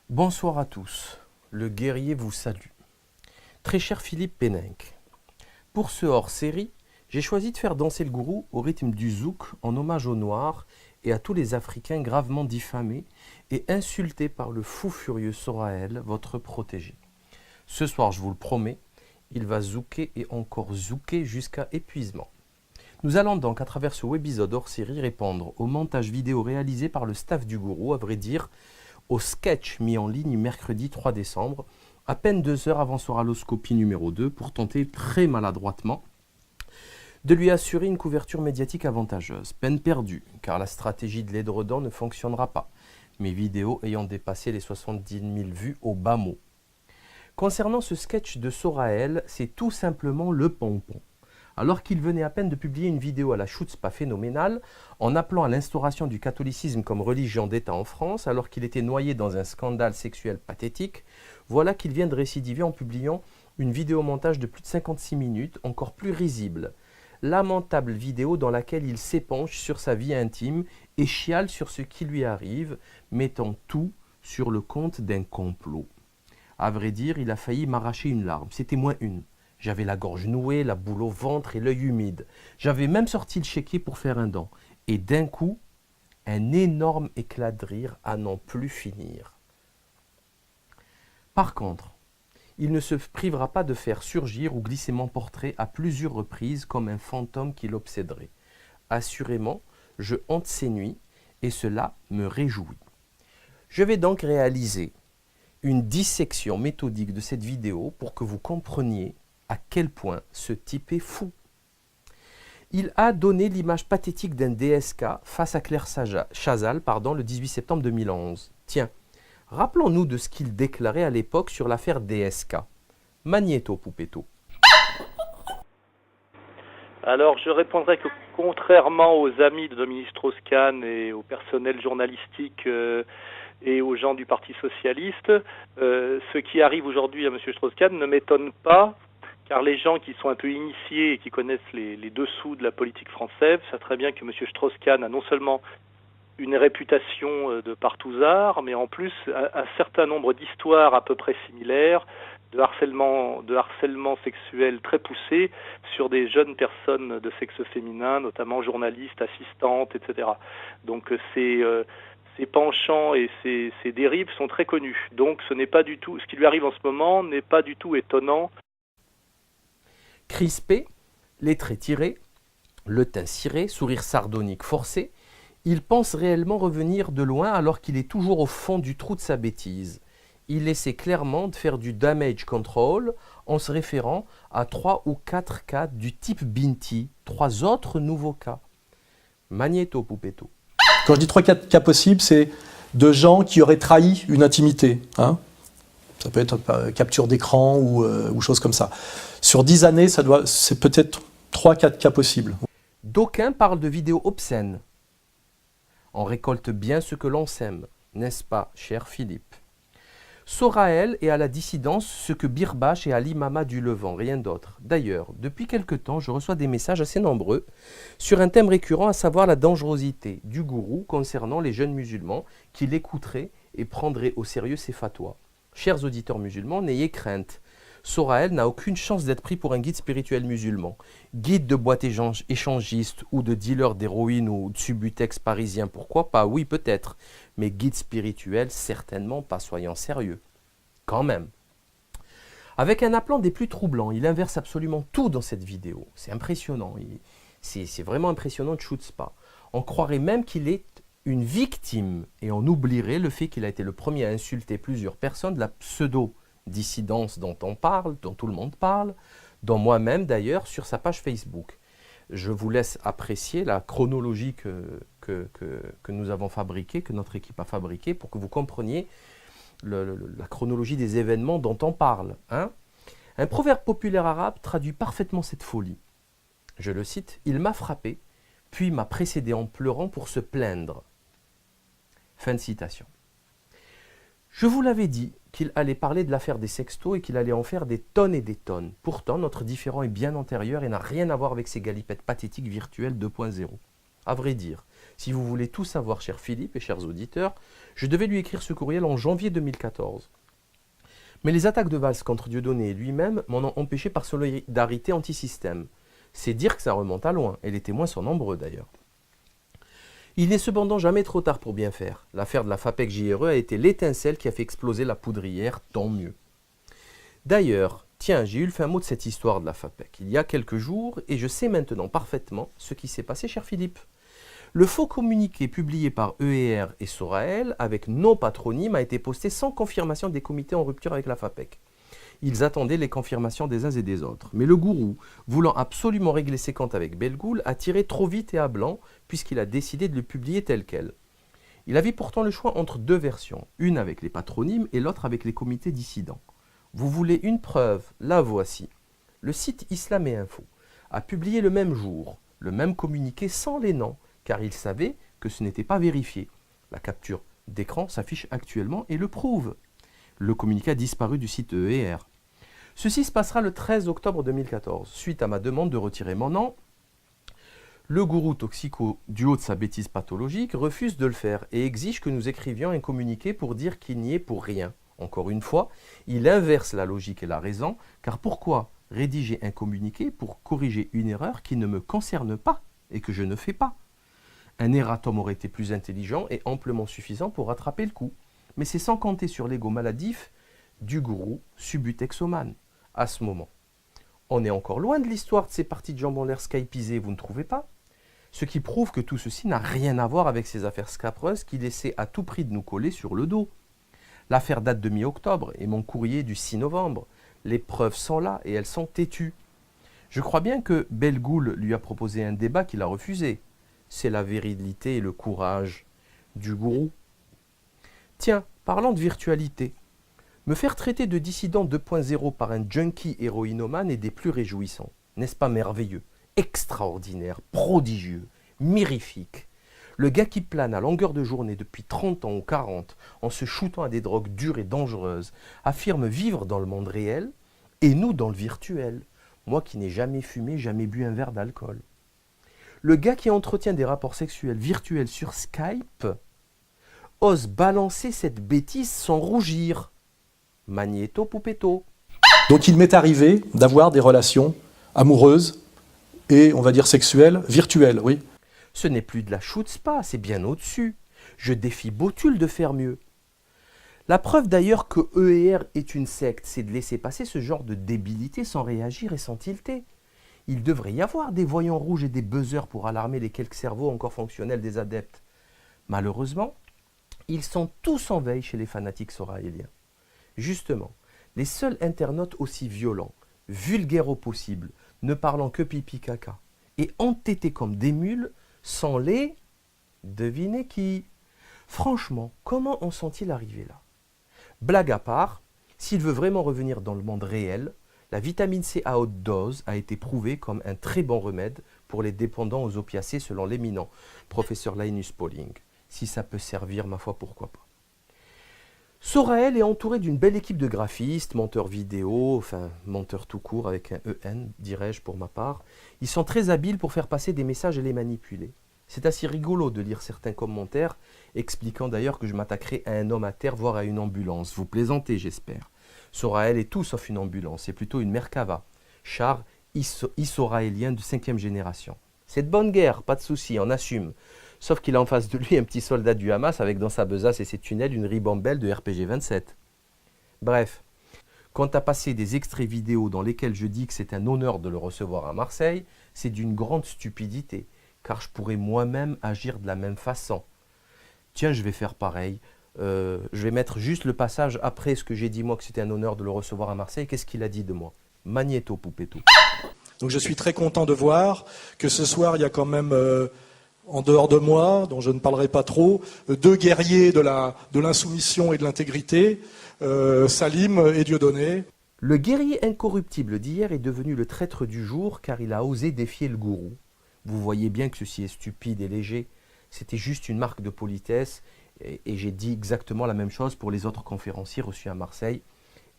Bonsoir à tous, le guerrier vous salue. Très cher Philippe Péninck, pour ce hors-série, j'ai choisi de faire danser le gourou au rythme du zouk en hommage aux Noirs et à tous les Africains gravement diffamés et insultés par le fou furieux Soraël, votre protégé. Ce soir, je vous le promets, il va zouker et encore zouker jusqu'à épuisement. Nous allons donc, à travers ce webisode hors-série, répondre au montage vidéo réalisé par le staff du gourou, à vrai dire, au sketch mis en ligne mercredi 3 décembre, à peine 2 heures avant son ralloscopie numéro 2, pour tenter très maladroitement de lui assurer une couverture médiatique avantageuse. Peine perdue, car la stratégie de l'édredon ne fonctionnera pas, mes vidéos ayant dépassé les 70 000 vues au bas mot. Concernant ce sketch de Soraël, c'est tout simplement le pompon. Alors qu'il venait à peine de publier une vidéo à la chutzpah phénoménale, en appelant à l'instauration du catholicisme comme religion d'État en France, alors qu'il était noyé dans un scandale sexuel pathétique, voilà qu'il vient de récidiver en publiant une vidéomontage de plus de 56 minutes, encore plus risible. Lamentable vidéo dans laquelle il s'épanche sur sa vie intime et chiale sur ce qui lui arrive, mettant tout sur le compte d'un complot. À vrai dire, il a failli m'arracher une larme, c'était moins une. J'avais la gorge nouée, la boule au ventre et l'œil humide. J'avais même sorti le chéquier pour faire un don. Et d'un coup, un énorme éclat de rire à n'en plus finir. Par contre, il ne se privera pas de faire surgir ou glisser mon portrait à plusieurs reprises comme un fantôme qui l'obséderait. Assurément, je hante ces nuits et cela me réjouit. Je vais donc réaliser une dissection méthodique de cette vidéo pour que vous compreniez à quel point ce type est fou. Il a donné l'image pathétique d'un DSK face à Claire Chazal le 18 septembre 2011. Tiens, rappelons-nous de ce qu'il déclarait à l'époque sur l'affaire DSK. Magnéto, Poupetto. Alors, je répondrai que contrairement aux amis de Dominique Strauss-Kahn et au personnel journalistique et aux gens du Parti Socialiste, ce qui arrive aujourd'hui à M. Strauss-Kahn ne m'étonne pas, car les gens qui sont un peu initiés et qui connaissent les dessous de la politique française savent très bien que M. Strauss-Kahn a non seulement une réputation de partouzard, mais en plus un certain nombre d'histoires à peu près similaires, de harcèlement sexuel très poussé sur des jeunes personnes de sexe féminin, notamment journalistes, assistantes, etc. Donc ces penchants et ces dérives sont très connus. Donc ce n'est pas du tout, ce qui lui arrive en ce moment n'est pas du tout étonnant. Crispé, les traits tirés, le teint ciré, sourire sardonique forcé, il pense réellement revenir de loin alors qu'il est toujours au fond du trou de sa bêtise. Il essaie clairement de faire du damage control en se référant à 3 ou 4 cas du type Binti, 3 autres nouveaux cas. Magnéto, Poupetto. Quand je dis 3-4 cas possibles, c'est de gens qui auraient trahi une intimité. Hein, ça peut être capture d'écran ou choses comme ça. Sur 10 années, c'est peut-être 3-4 cas possibles. D'aucuns parlent de vidéos obscènes. On récolte bien ce que l'on sème, n'est-ce pas, cher Philippe? Soraël est à la dissidence ce que Birbache est à l'imama du Levant, rien d'autre. D'ailleurs, depuis quelque temps, je reçois des messages assez nombreux sur un thème récurrent, à savoir la dangerosité du gourou concernant les jeunes musulmans qui l'écouteraient et prendraient au sérieux ses fatwas. Chers auditeurs musulmans, n'ayez crainte. Soraël n'a aucune chance d'être pris pour un guide spirituel musulman. Guide de boîte échangiste ou de dealer d'héroïne ou de subutex parisien, pourquoi pas? Oui, peut-être. Mais guide spirituel, certainement pas, soyons sérieux. Quand même. Avec un aplomb des plus troublants, il inverse absolument tout dans cette vidéo. C'est impressionnant. C'est vraiment impressionnant de chutzpah. On croirait même qu'il est une victime et on oublierait le fait qu'il a été le premier à insulter plusieurs personnes de la pseudo-dissidence dont on parle, dont tout le monde parle, dont moi-même d'ailleurs sur sa page Facebook. Je vous laisse apprécier la chronologie que nous avons fabriquée, que notre équipe a fabriquée, pour que vous compreniez la chronologie des événements dont on parle. Hein. Un proverbe populaire arabe traduit parfaitement cette folie. Je le cite, « Il m'a frappé, puis m'a précédé en pleurant pour se plaindre. » Fin de citation. Je vous l'avais dit qu'il allait parler de l'affaire des sextos et qu'il allait en faire des tonnes et des tonnes. Pourtant, notre différend est bien antérieur et n'a rien à voir avec ces galipettes pathétiques virtuelles 2.0. À vrai dire, si vous voulez tout savoir, cher Philippe et chers auditeurs, je devais lui écrire ce courriel en janvier 2014. Mais les attaques de Valls contre Dieudonné et lui-même m'en ont empêché par solidarité anti-système. C'est dire que ça remonte à loin, et les témoins sont nombreux d'ailleurs. Il n'est cependant jamais trop tard pour bien faire. L'affaire de la FAPEC JRE a été l'étincelle qui a fait exploser la poudrière, tant mieux. D'ailleurs, tiens, j'ai eu le fin mot de cette histoire de la FAPEC il y a quelques jours, et je sais maintenant parfaitement ce qui s'est passé, cher Philippe. Le faux communiqué publié par EER et Sorael, avec nos patronymes, a été posté sans confirmation des comités en rupture avec la FAPEC. Ils attendaient les confirmations des uns et des autres. Mais le gourou, voulant absolument régler ses comptes avec Bellegoul, a tiré trop vite et à blanc, puisqu'il a décidé de le publier tel quel. Il avait pourtant le choix entre deux versions, une avec les patronymes et l'autre avec les comités dissidents. Vous voulez une preuve? La voici. Le site Islam et Info a publié le même jour, le même communiqué sans les noms, car il savait que ce n'était pas vérifié. La capture d'écran s'affiche actuellement et le prouve. Le communiqué a disparu du site EER. Ceci se passera le 13 octobre 2014. Suite à ma demande de retirer mon nom, le gourou toxico, du haut de sa bêtise pathologique, refuse de le faire et exige que nous écrivions un communiqué pour dire qu'il n'y est pour rien. Encore une fois, il inverse la logique et la raison, car pourquoi rédiger un communiqué pour corriger une erreur qui ne me concerne pas et que je ne fais pas? Un erratum aurait été plus intelligent et amplement suffisant pour rattraper le coup. Mais c'est sans compter sur l'ego maladif du gourou subutexomane. À ce moment, on est encore loin de l'histoire de ces parties de jambes en l'air skypisées, vous ne trouvez pas? Ce qui prouve que tout ceci n'a rien à voir avec ces affaires scabreuses qu'il essaie à tout prix de nous coller sur le dos. L'affaire date de mi-octobre et mon courrier du 6 novembre. Les preuves sont là et elles sont têtues. Je crois bien que Bellegoul lui a proposé un débat qu'il a refusé. C'est la virilité et le courage du gourou. Tiens, parlant de virtualité, me faire traiter de dissident 2.0 par un junkie héroïnomane est des plus réjouissants. N'est-ce pas merveilleux, extraordinaire, prodigieux, mirifique? Le gars qui plane à longueur de journée depuis 30 ans ou 40 en se shootant à des drogues dures et dangereuses affirme vivre dans le monde réel et nous dans le virtuel. Moi qui n'ai jamais fumé, jamais bu un verre d'alcool. Le gars qui entretient des rapports sexuels virtuels sur Skype ose balancer cette bêtise sans rougir. Magnéto Poupetto. Donc il m'est arrivé d'avoir des relations amoureuses et, on va dire, sexuelles, virtuelles, oui. Ce n'est plus de la chutzpah, c'est bien au-dessus. Je défie Botul de faire mieux. La preuve d'ailleurs que EER est une secte, c'est de laisser passer ce genre de débilité sans réagir et sans tilter. Il devrait y avoir des voyants rouges et des buzzers pour alarmer les quelques cerveaux encore fonctionnels des adeptes. Malheureusement, ils sont tous en veille chez les fanatiques soraéliens. Justement, les seuls internautes aussi violents, vulgaires au possible, ne parlant que pipi caca, et entêtés comme des mules, sont les... Devinez qui? Franchement, comment en sont-ils arrivés là? Blague à part, s'il veut vraiment revenir dans le monde réel, la vitamine C à haute dose a été prouvée comme un très bon remède pour les dépendants aux opiacés selon l'éminent professeur Linus Pauling. Si ça peut servir, ma foi, pourquoi pas. Sorael est entouré d'une belle équipe de graphistes, monteurs vidéo, enfin monteurs tout court avec un EN, dirais-je pour ma part. Ils sont très habiles pour faire passer des messages et les manipuler. C'est assez rigolo de lire certains commentaires, expliquant d'ailleurs que je m'attaquerai à un homme à terre, voire à une ambulance. Vous plaisantez, j'espère. Sorael est tout sauf une ambulance, c'est plutôt une Merkava, char isoraélien de 5e génération. C'est de bonne guerre, pas de souci, on assume. Sauf qu'il a en face de lui un petit soldat du Hamas avec dans sa besace et ses tunnels une ribambelle de RPG 27. Bref, quant à passer des extraits vidéo dans lesquels je dis que c'est un honneur de le recevoir à Marseille, c'est d'une grande stupidité, car je pourrais moi-même agir de la même façon. Tiens, je vais faire pareil. Je vais mettre juste le passage après ce que j'ai dit moi que c'était un honneur de le recevoir à Marseille. Qu'est-ce qu'il a dit de moi? Magnéto Poupetto. Donc je suis très content de voir que ce soir, il y a quand même, en dehors de moi, dont je ne parlerai pas trop, deux guerriers de l'insoumission et de l'intégrité, Salim et Dieudonné. Le guerrier incorruptible d'hier est devenu le traître du jour car il a osé défier le gourou. Vous voyez bien que ceci est stupide et léger. C'était juste une marque de politesse et j'ai dit exactement la même chose pour les autres conférenciers reçus à Marseille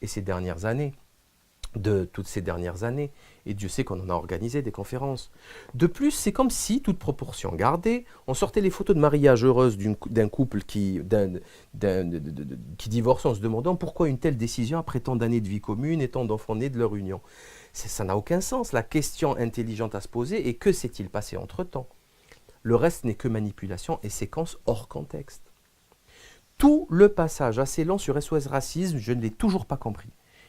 et toutes ces dernières années. Et Dieu sait qu'on en a organisé des conférences. De plus, c'est comme si, toute proportion gardée, on sortait les photos de mariage heureuse d'un couple qui divorce en se demandant pourquoi une telle décision après tant d'années de vie commune et tant d'enfants nés de leur union. Ça n'a aucun sens. La question intelligente à se poser est que s'est-il passé entre-temps? Le reste n'est que manipulation et séquence hors contexte. Tout le passage assez lent sur SOS Racisme, je ne l'ai toujours pas compris.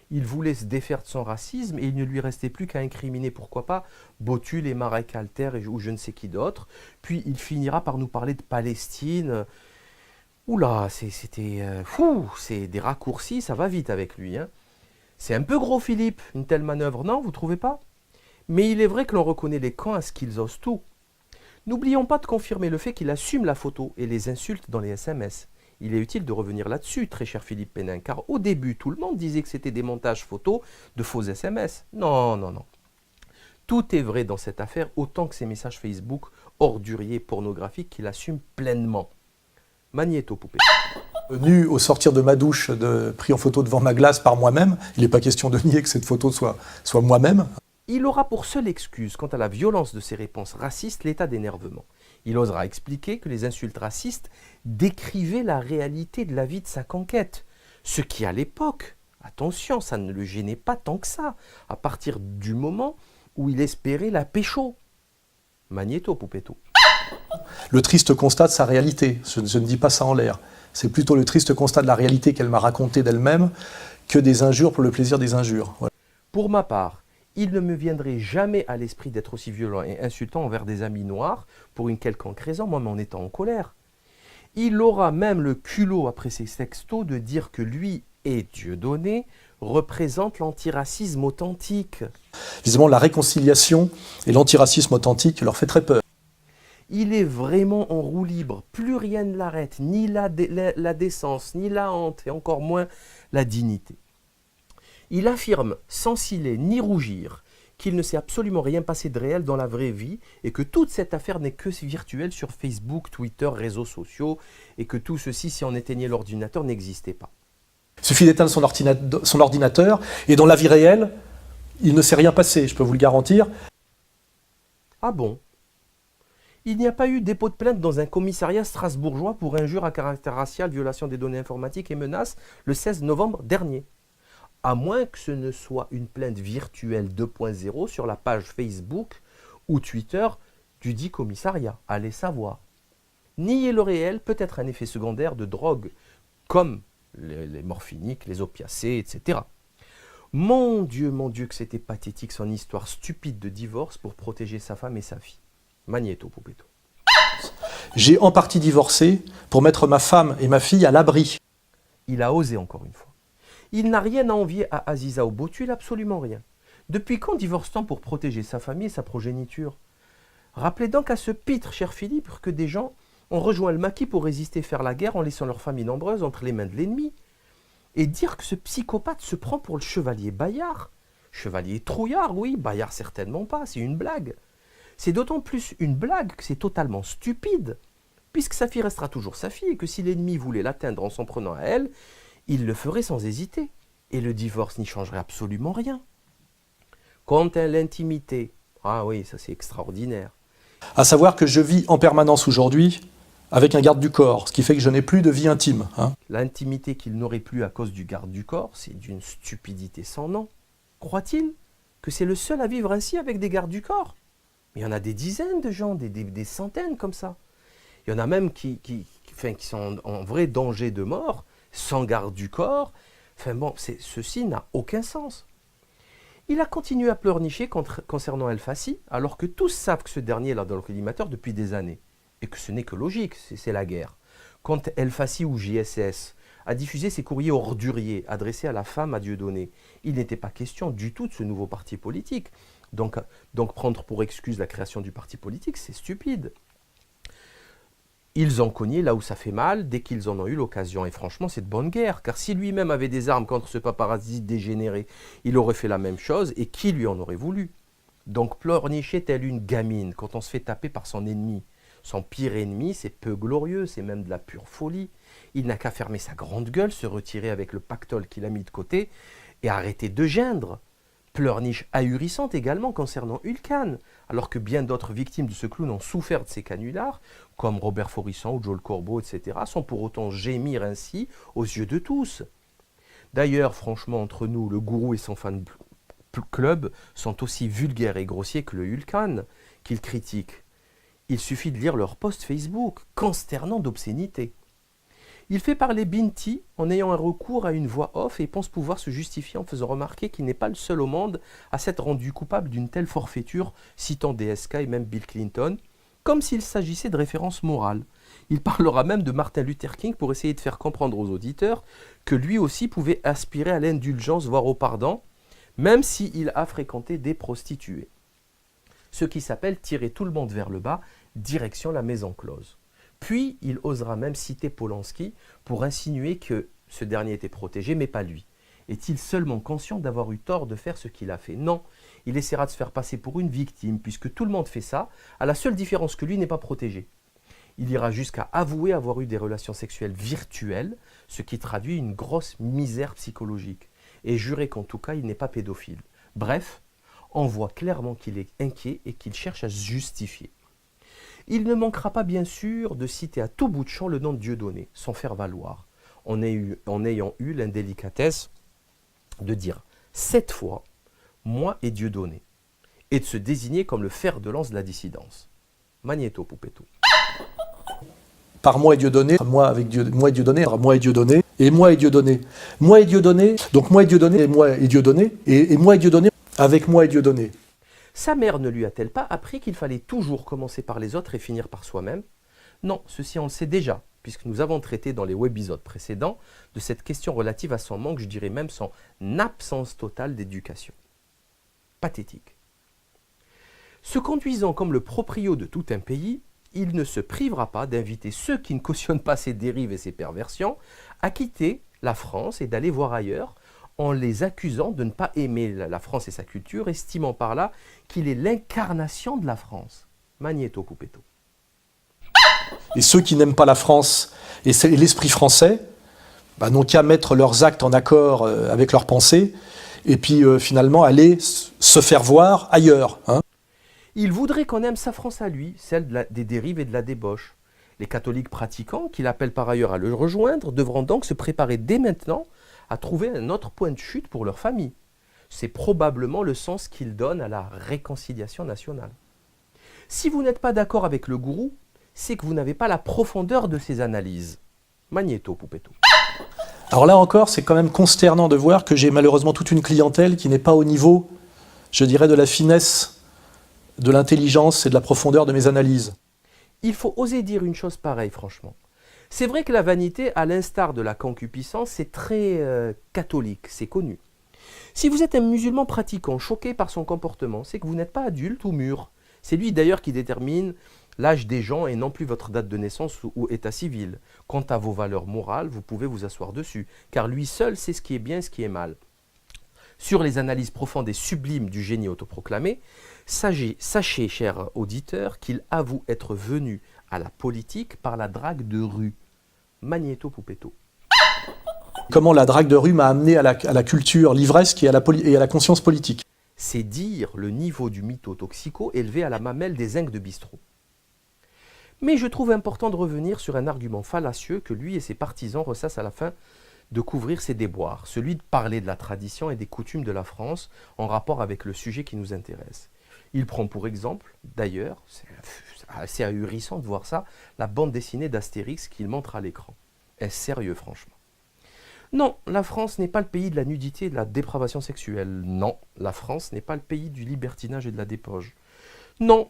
Il voulait se défaire de son racisme et il ne lui restait plus qu'à incriminer, pourquoi pas, Botul et Marek Alter ou je ne sais qui d'autre. Puis il finira par nous parler de Palestine. Oula, c'est des raccourcis, ça va vite avec lui. Hein. C'est un peu gros Philippe, une telle manœuvre, non, vous trouvez pas? Mais il est vrai que l'on reconnaît les camps à ce qu'ils osent tout. N'oublions pas de confirmer le fait qu'il assume la photo et les insultes dans les SMS. Il est utile de revenir là-dessus, très cher Philippe Pénin, car au début, tout le monde disait que c'était des montages photos de faux SMS. Non. Tout est vrai dans cette affaire, autant que ces messages Facebook orduriers pornographiques qu'il assume pleinement. Magnéto, poupée. Nu au sortir de ma douche, pris en photo devant ma glace par moi-même, il n'est pas question de nier que cette photo soit moi-même. Il aura pour seule excuse quant à la violence de ses réponses racistes l'état d'énervement. Il osera expliquer que les insultes racistes décrivaient la réalité de la vie de sa conquête. Ce qui, à l'époque, attention, ça ne le gênait pas tant que ça, à partir du moment où il espérait la pécho. Magnéto, poupetto. Le triste constat de sa réalité, je ne dis pas ça en l'air. C'est plutôt le triste constat de la réalité qu'elle m'a raconté d'elle-même que des injures pour le plaisir des injures. Voilà. Pour ma part, il ne me viendrait jamais à l'esprit d'être aussi violent et insultant envers des amis noirs pour une quelconque raison, moi en étant en colère. Il aura même le culot après ses sextos de dire que lui et Dieudonné représentent l'antiracisme authentique. Visiblement, la réconciliation et l'antiracisme authentique leur fait très peur. Il est vraiment en roue libre, plus rien ne l'arrête, ni la décence, ni la honte, et encore moins la dignité. Il affirme, sans ciller ni rougir, qu'il ne s'est absolument rien passé de réel dans la vraie vie et que toute cette affaire n'est que virtuelle sur Facebook, Twitter, réseaux sociaux et que tout ceci, si on éteignait l'ordinateur, n'existait pas. Il suffit d'éteindre son ordinateur et dans la vie réelle, il ne s'est rien passé, je peux vous le garantir. Ah bon? Il n'y a pas eu dépôt de plainte dans un commissariat strasbourgeois pour injure à caractère racial, violation des données informatiques et menaces le 16 novembre dernier. À moins que ce ne soit une plainte virtuelle 2.0 sur la page Facebook ou Twitter du dit commissariat. Allez savoir. Nier le réel peut être un effet secondaire de drogue, comme les morphiniques, les opiacés, etc. Mon Dieu, que c'était pathétique son histoire stupide de divorce pour protéger sa femme et sa fille. Magnéto, poupetto. J'ai en partie divorcé pour mettre ma femme et ma fille à l'abri. Il a osé encore une fois. Il n'a rien à envier à Aziza ou Botul, absolument rien. Depuis quand divorce-t-on pour protéger sa famille et sa progéniture? Rappelez donc à ce pitre, cher Philippe, que des gens ont rejoint le maquis pour résister faire la guerre en laissant leur famille nombreuse entre les mains de l'ennemi. Et dire que ce psychopathe se prend pour le chevalier Bayard. Chevalier trouillard, oui, Bayard certainement pas, c'est une blague. C'est d'autant plus une blague que c'est totalement stupide, puisque sa fille restera toujours sa fille et que si l'ennemi voulait l'atteindre en s'en prenant à elle, il le ferait sans hésiter, et le divorce n'y changerait absolument rien. Quant à l'intimité, ah oui, ça c'est extraordinaire. À savoir que je vis en permanence aujourd'hui avec un garde du corps, ce qui fait que je n'ai plus de vie intime. L'intimité qu'il n'aurait plus à cause du garde du corps, c'est d'une stupidité sans nom. Croit-il que c'est le seul à vivre ainsi avec des gardes du corps? Mais il y en a des dizaines de gens, des centaines comme ça. Il y en a même qui sont en vrai danger de mort, sans garde du corps. Enfin bon, ceci n'a aucun sens. Il a continué à pleurnicher concernant El Fassi, alors que tous savent que ce dernier est là dans le collimateur depuis des années. Et que ce n'est que logique, c'est la guerre. Quand El Fassi ou JSS a diffusé ses courriers orduriers adressés à la femme à Dieudonné, il n'était pas question du tout de ce nouveau parti politique. Donc prendre pour excuse la création du parti politique, c'est stupide. Ils ont cogné là où ça fait mal, dès qu'ils en ont eu l'occasion. Et franchement, c'est de bonne guerre. Car si lui-même avait des armes contre ce paparazzi dégénéré, il aurait fait la même chose. Et qui lui en aurait voulu? Donc pleurnicher telle une gamine quand on se fait taper par son ennemi. Son pire ennemi, c'est peu glorieux, c'est même de la pure folie. Il n'a qu'à fermer sa grande gueule, se retirer avec le pactole qu'il a mis de côté et arrêter de geindre. Pleurniche ahurissante également concernant Hulkan, alors que bien d'autres victimes de ce clown ont souffert de ces canulars, comme Robert Forisson ou Joel Corbeau, etc., sans pour autant gémir ainsi aux yeux de tous. D'ailleurs, franchement, entre nous, le gourou et son fan club sont aussi vulgaires et grossiers que le Hulkan qu'ils critiquent. Il suffit de lire leur post Facebook, consternant d'obscénité. Il fait parler Binti en ayant un recours à une voix off et pense pouvoir se justifier en faisant remarquer qu'il n'est pas le seul au monde à s'être rendu coupable d'une telle forfaiture, citant DSK et même Bill Clinton, comme s'il s'agissait de références morales. Il parlera même de Martin Luther King pour essayer de faire comprendre aux auditeurs que lui aussi pouvait aspirer à l'indulgence, voire au pardon, même s'il a fréquenté des prostituées. Ce qui s'appelle tirer tout le monde vers le bas, direction la maison close. Puis, il osera même citer Polanski pour insinuer que ce dernier était protégé, mais pas lui. Est-il seulement conscient d'avoir eu tort de faire ce qu'il a fait? Non, il essaiera de se faire passer pour une victime, puisque tout le monde fait ça, à la seule différence que lui n'est pas protégé. Il ira jusqu'à avouer avoir eu des relations sexuelles virtuelles, ce qui traduit une grosse misère psychologique, et jurer qu'en tout cas, il n'est pas pédophile. Bref, on voit clairement qu'il est inquiet et qu'il cherche à se justifier. Il ne manquera pas bien sûr de citer à tout bout de champ le nom de Dieudonné, sans faire valoir, en ayant eu l'indélicatesse de dire 7 fois « moi et Dieudonné » et de se désigner comme le fer de lance de la dissidence. Magnéto, Poupetto. Par moi et Dieudonné, moi avec Dieu, moi et Dieudonné, moi et Dieudonné, et moi et Dieudonné. Moi et Dieudonné, donc moi et Dieudonné, et moi et Dieudonné, et moi et Dieudonné, avec moi et Dieudonné. Sa mère ne lui a-t-elle pas appris qu'il fallait toujours commencer par les autres et finir par soi-même? Non, ceci on le sait déjà, puisque nous avons traité dans les webisodes précédents de cette question relative à son manque, je dirais même son absence totale d'éducation. Pathétique. Se conduisant comme le proprio de tout un pays, il ne se privera pas d'inviter ceux qui ne cautionnent pas ses dérives et ses perversions à quitter la France et d'aller voir ailleurs, en les accusant de ne pas aimer la France et sa culture, estimant par là qu'il est l'incarnation de la France. Magnéto, Poupetto. Et ceux qui n'aiment pas la France et l'esprit français, n'ont qu'à mettre leurs actes en accord avec leurs pensées, et puis finalement aller se faire voir ailleurs. Hein. Il voudrait qu'on aime sa France à lui, celle des dérives et de la débauche. Les catholiques pratiquants, qu'il appelle par ailleurs à le rejoindre, devront donc se préparer dès maintenant à trouver un autre point de chute pour leur famille. C'est probablement le sens qu'ils donnent à la réconciliation nationale. Si vous n'êtes pas d'accord avec le gourou, c'est que vous n'avez pas la profondeur de ses analyses. Magnéto, Poupetto. Alors là encore, c'est quand même consternant de voir que j'ai malheureusement toute une clientèle qui n'est pas au niveau, je dirais, de la finesse, de l'intelligence et de la profondeur de mes analyses. Il faut oser dire une chose pareille, franchement. C'est vrai que la vanité, à l'instar de la concupiscence, c'est très catholique, c'est connu. Si vous êtes un musulman pratiquant, choqué par son comportement, c'est que vous n'êtes pas adulte ou mûr. C'est lui d'ailleurs qui détermine l'âge des gens et non plus votre date de naissance ou état civil. Quant à vos valeurs morales, vous pouvez vous asseoir dessus, car lui seul sait ce qui est bien et ce qui est mal. Sur les analyses profondes et sublimes du génie autoproclamé, sachez, chers auditeurs, qu'il avoue être venu à la politique par la drague de rue. Magnéto, Poupetto. Comment la drague de rue m'a amené à la culture livresque et à la conscience politique. C'est dire le niveau du mytho toxico élevé à la mamelle des zincs de bistrot. Mais je trouve important de revenir sur un argument fallacieux que lui et ses partisans ressassent à la fin de couvrir ses déboires, celui de parler de la tradition et des coutumes de la France en rapport avec le sujet qui nous intéresse. Il prend pour exemple, d'ailleurs, c'est assez ahurissant de voir ça, la bande dessinée d'Astérix qu'il montre à l'écran. Est-ce sérieux, franchement? Non, la France n'est pas le pays de la nudité et de la dépravation sexuelle. Non, la France n'est pas le pays du libertinage et de la débauche. Non,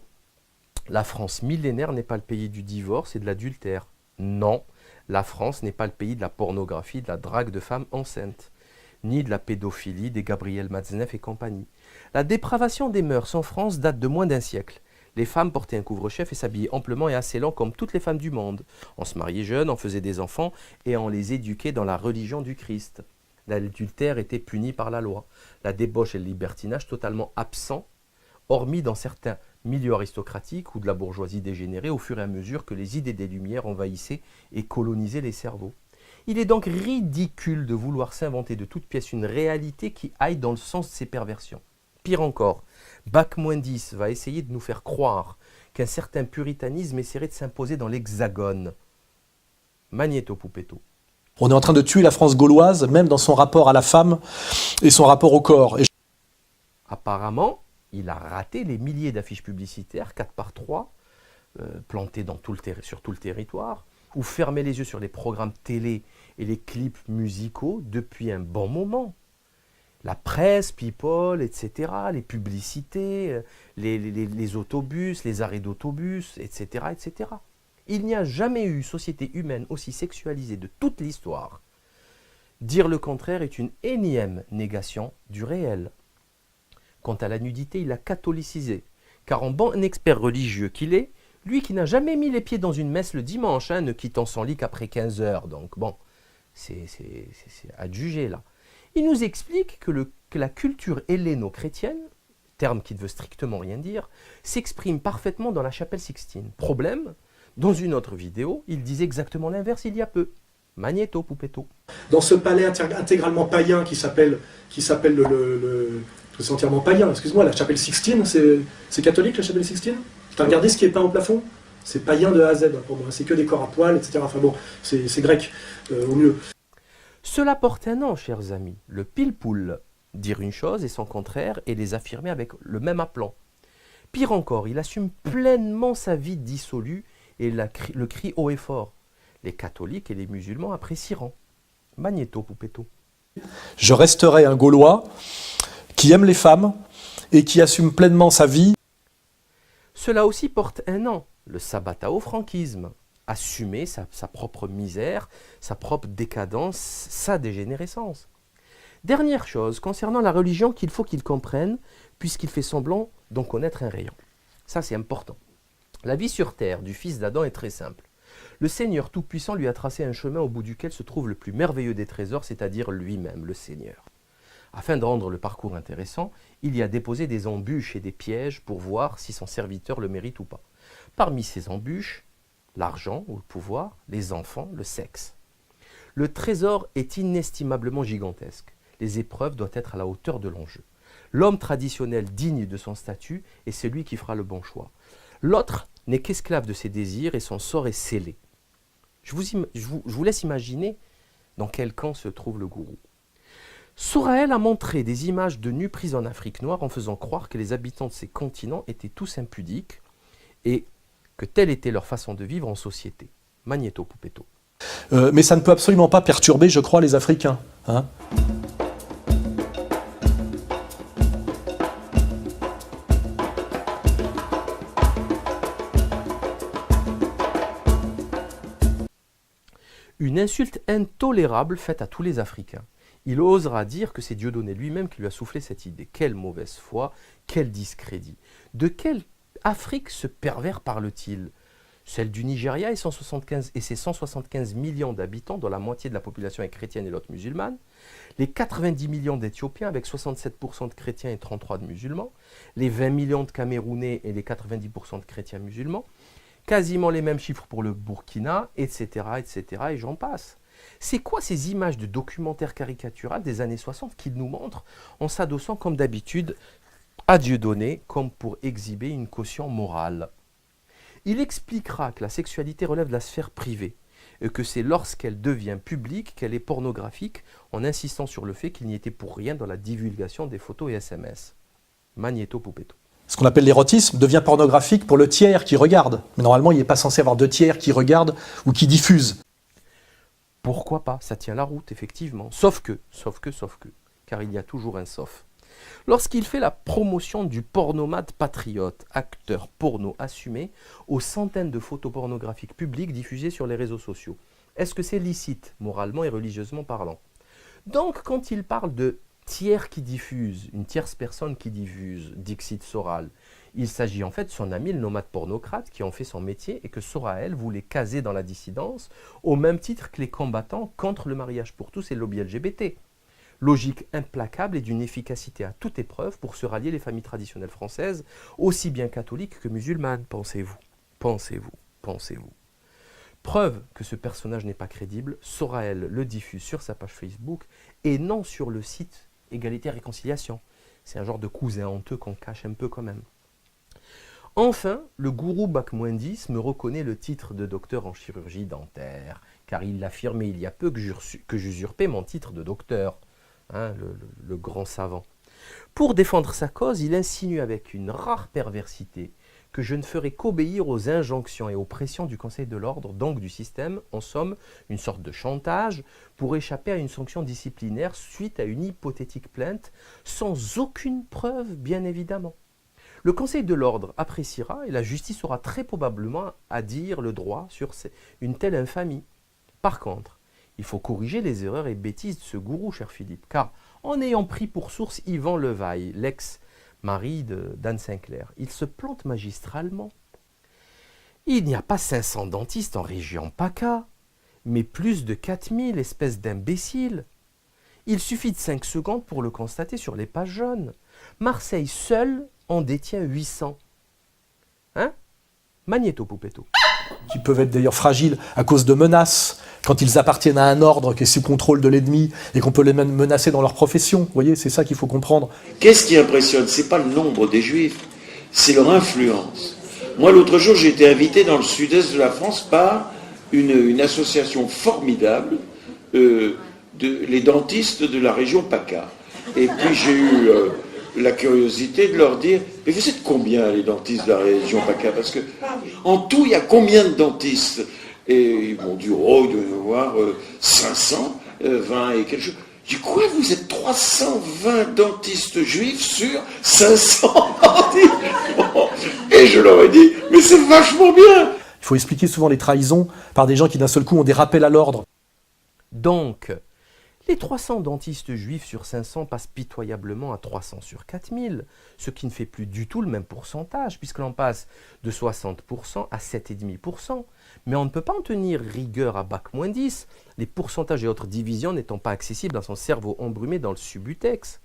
la France millénaire n'est pas le pays du divorce et de l'adultère. Non, la France n'est pas le pays de la pornographie, de la drague de femmes enceintes, ni de la pédophilie des Gabriel Matzneff et compagnie. La dépravation des mœurs en France date de moins d'un siècle. Les femmes portaient un couvre-chef et s'habillaient amplement et assez lent comme toutes les femmes du monde. On se mariait jeune, on faisait des enfants et on les éduquait dans la religion du Christ. L'adultère était puni par la loi. La débauche et le libertinage totalement absents, hormis dans certains milieux aristocratiques ou de la bourgeoisie dégénérée au fur et à mesure que les idées des Lumières envahissaient et colonisaient les cerveaux. Il est donc ridicule de vouloir s'inventer de toutes pièces une réalité qui aille dans le sens de ces perversions. Pire encore, Bac-10 va essayer de nous faire croire qu'un certain puritanisme essaierait de s'imposer dans l'Hexagone. Magnéto Poupetto. On est en train de tuer la France gauloise, même dans son rapport à la femme et son rapport au corps. Apparemment, il a raté les milliers d'affiches publicitaires, 4x3, plantées sur tout le territoire, ou fermé les yeux sur les programmes télé et les clips musicaux depuis un bon moment. La presse, People, etc., les publicités, les autobus, les arrêts d'autobus, etc., etc. Il n'y a jamais eu société humaine aussi sexualisée de toute l'histoire. Dire le contraire est une énième négation du réel. Quant à la nudité, il l'a catholicisée, car en bon expert religieux qu'il est, lui qui n'a jamais mis les pieds dans une messe le dimanche, ne quittant son lit qu'après 15 heures, donc bon, c'est à juger là. Il nous explique que la culture helléno-chrétienne, terme qui ne veut strictement rien dire, s'exprime parfaitement dans la chapelle Sixtine. Problème, dans une autre vidéo, il disait exactement l'inverse il y a peu. Magnéto Poupetto. Dans ce palais intégralement païen qui s'appelle c'est entièrement païen, excuse-moi, la chapelle Sixtine, c'est catholique la chapelle Sixtine? Tu as regardé ce qui est peint au plafond? C'est païen de A à Z pour moi, c'est que des corps à poil, etc. Enfin bon, c'est grec, au mieux. Cela porte un nom, chers amis, le pile-poule. Dire une chose et son contraire et les affirmer avec le même aplomb. Pire encore, il assume pleinement sa vie dissolue et le crie haut et fort. Les catholiques et les musulmans apprécieront. Magnéto Poupetto. Je resterai un Gaulois qui aime les femmes et qui assume pleinement sa vie. Cela aussi porte un nom, le sabbatao-franquisme. Assumer sa propre misère, sa propre décadence, sa dégénérescence. Dernière chose, concernant la religion qu'il faut qu'il comprenne, puisqu'il fait semblant d'en connaître un rayon. Ça, c'est important. La vie sur terre du fils d'Adam est très simple. Le Seigneur Tout-Puissant lui a tracé un chemin au bout duquel se trouve le plus merveilleux des trésors, c'est-à-dire lui-même, le Seigneur. Afin de rendre le parcours intéressant, il y a déposé des embûches et des pièges pour voir si son serviteur le mérite ou pas. Parmi ces embûches, l'argent ou le pouvoir, les enfants, le sexe. Le trésor est inestimablement gigantesque. Les épreuves doivent être à la hauteur de l'enjeu. L'homme traditionnel digne de son statut est celui qui fera le bon choix. L'autre n'est qu'esclave de ses désirs et son sort est scellé. Je vous laisse imaginer dans quel camp se trouve le gourou. Soraël a montré des images de nus pris en Afrique noire en faisant croire que les habitants de ces continents étaient tous impudiques et que telle était leur façon de vivre en société. Magnéto Poupetto. Mais ça ne peut absolument pas perturber, je crois, les Africains. Hein. Une insulte intolérable faite à tous les Africains. Il osera dire que c'est Dieudonné lui-même qui lui a soufflé cette idée. Quelle mauvaise foi, quel discrédit. De quelle Afrique ce pervers parle-t-il? Celle du Nigeria et ses 175 millions d'habitants, dont la moitié de la population est chrétienne et l'autre musulmane, les 90 millions d'Éthiopiens avec 67% de chrétiens et 33% de musulmans, les 20 millions de Camerounais et les 90% de chrétiens musulmans, quasiment les mêmes chiffres pour le Burkina, etc., etc., et j'en passe. C'est quoi ces images de documentaires caricaturales des années 60 qu'il nous montre en s'adossant comme d'habitude à Dieudonné comme pour exhiber une caution morale? Il expliquera que la sexualité relève de la sphère privée et que c'est lorsqu'elle devient publique qu'elle est pornographique en insistant sur le fait qu'il n'y était pour rien dans la divulgation des photos et SMS. Magnéto Poupetto. Ce qu'on appelle l'érotisme devient pornographique pour le tiers qui regarde. Mais normalement, il n'est pas censé avoir deux tiers qui regardent ou qui diffusent. Pourquoi pas? Ça tient la route, effectivement. Sauf que, car il y a toujours un sauf. Lorsqu'il fait la promotion du pornomate patriote, acteur porno assumé, aux centaines de photos pornographiques publiques diffusées sur les réseaux sociaux, est-ce que c'est licite, moralement et religieusement parlant? Donc, quand il parle de tiers qui diffuse, une tierce personne qui diffuse, dixit Soral. Il s'agit en fait de son ami le nomade pornocrate qui en fait son métier et que Soral voulait caser dans la dissidence au même titre que les combattants contre le mariage pour tous et le lobby LGBT. Logique implacable et d'une efficacité à toute épreuve pour se rallier les familles traditionnelles françaises, aussi bien catholiques que musulmanes, pensez-vous. Pensez-vous, pensez-vous. Preuve que ce personnage n'est pas crédible, Soral le diffuse sur sa page Facebook et non sur le site Égalité et Réconciliation. C'est un genre de cousin honteux qu'on cache un peu quand même. Enfin, le gourou Bac-10 me reconnaît le titre de docteur en chirurgie dentaire, car il l'affirmait il y a peu que j'usurpais mon titre de docteur. Hein, le grand savant. Pour défendre sa cause, il insinue avec une rare perversité que je ne ferai qu'obéir aux injonctions et aux pressions du Conseil de l'ordre, donc du système, en somme, une sorte de chantage, pour échapper à une sanction disciplinaire suite à une hypothétique plainte, sans aucune preuve, bien évidemment. Le Conseil de l'ordre appréciera et la justice aura très probablement à dire le droit sur une telle infamie. Par contre, il faut corriger les erreurs et bêtises de ce gourou, cher Philippe, car en ayant pris pour source Yvan Levaille, l'ex-mari d'Anne Sinclair, il se plante magistralement. Il n'y a pas 500 dentistes en région PACA, mais plus de 4000 espèces d'imbéciles. Il suffit de 5 secondes pour le constater sur les pages jaunes. Marseille seul en détient 800. Hein? Magnéto Poupetto. Qui peuvent être d'ailleurs fragiles à cause de menaces, quand ils appartiennent à un ordre qui est sous contrôle de l'ennemi et qu'on peut les menacer dans leur profession. Vous voyez, c'est ça qu'il faut comprendre. Qu'est-ce qui impressionne? C'est pas le nombre des juifs, c'est leur influence. Moi, l'autre jour, j'ai été invité dans le sud-est de la France par une association formidable, les dentistes de la région PACA. Et puis j'ai eu la curiosité de leur dire, mais vous êtes combien les dentistes de la région PACA? Parce que en tout, il y a combien de dentistes? Et ils m'ont dit, oh, il doit y en avoir 520 et quelque chose. Je dis, quoi, vous êtes 320 dentistes juifs sur 500 dentistes? Et je leur ai dit, mais c'est vachement bien. Il faut expliquer souvent les trahisons par des gens qui d'un seul coup ont des rappels à l'ordre. Donc, les 300 dentistes juifs sur 500 passent pitoyablement à 300 sur 4000, ce qui ne fait plus du tout le même pourcentage, puisque l'on passe de 60% à 7,5%. Mais on ne peut pas en tenir rigueur à Bac-10, les pourcentages et autres divisions n'étant pas accessibles à son cerveau embrumé dans le subutex.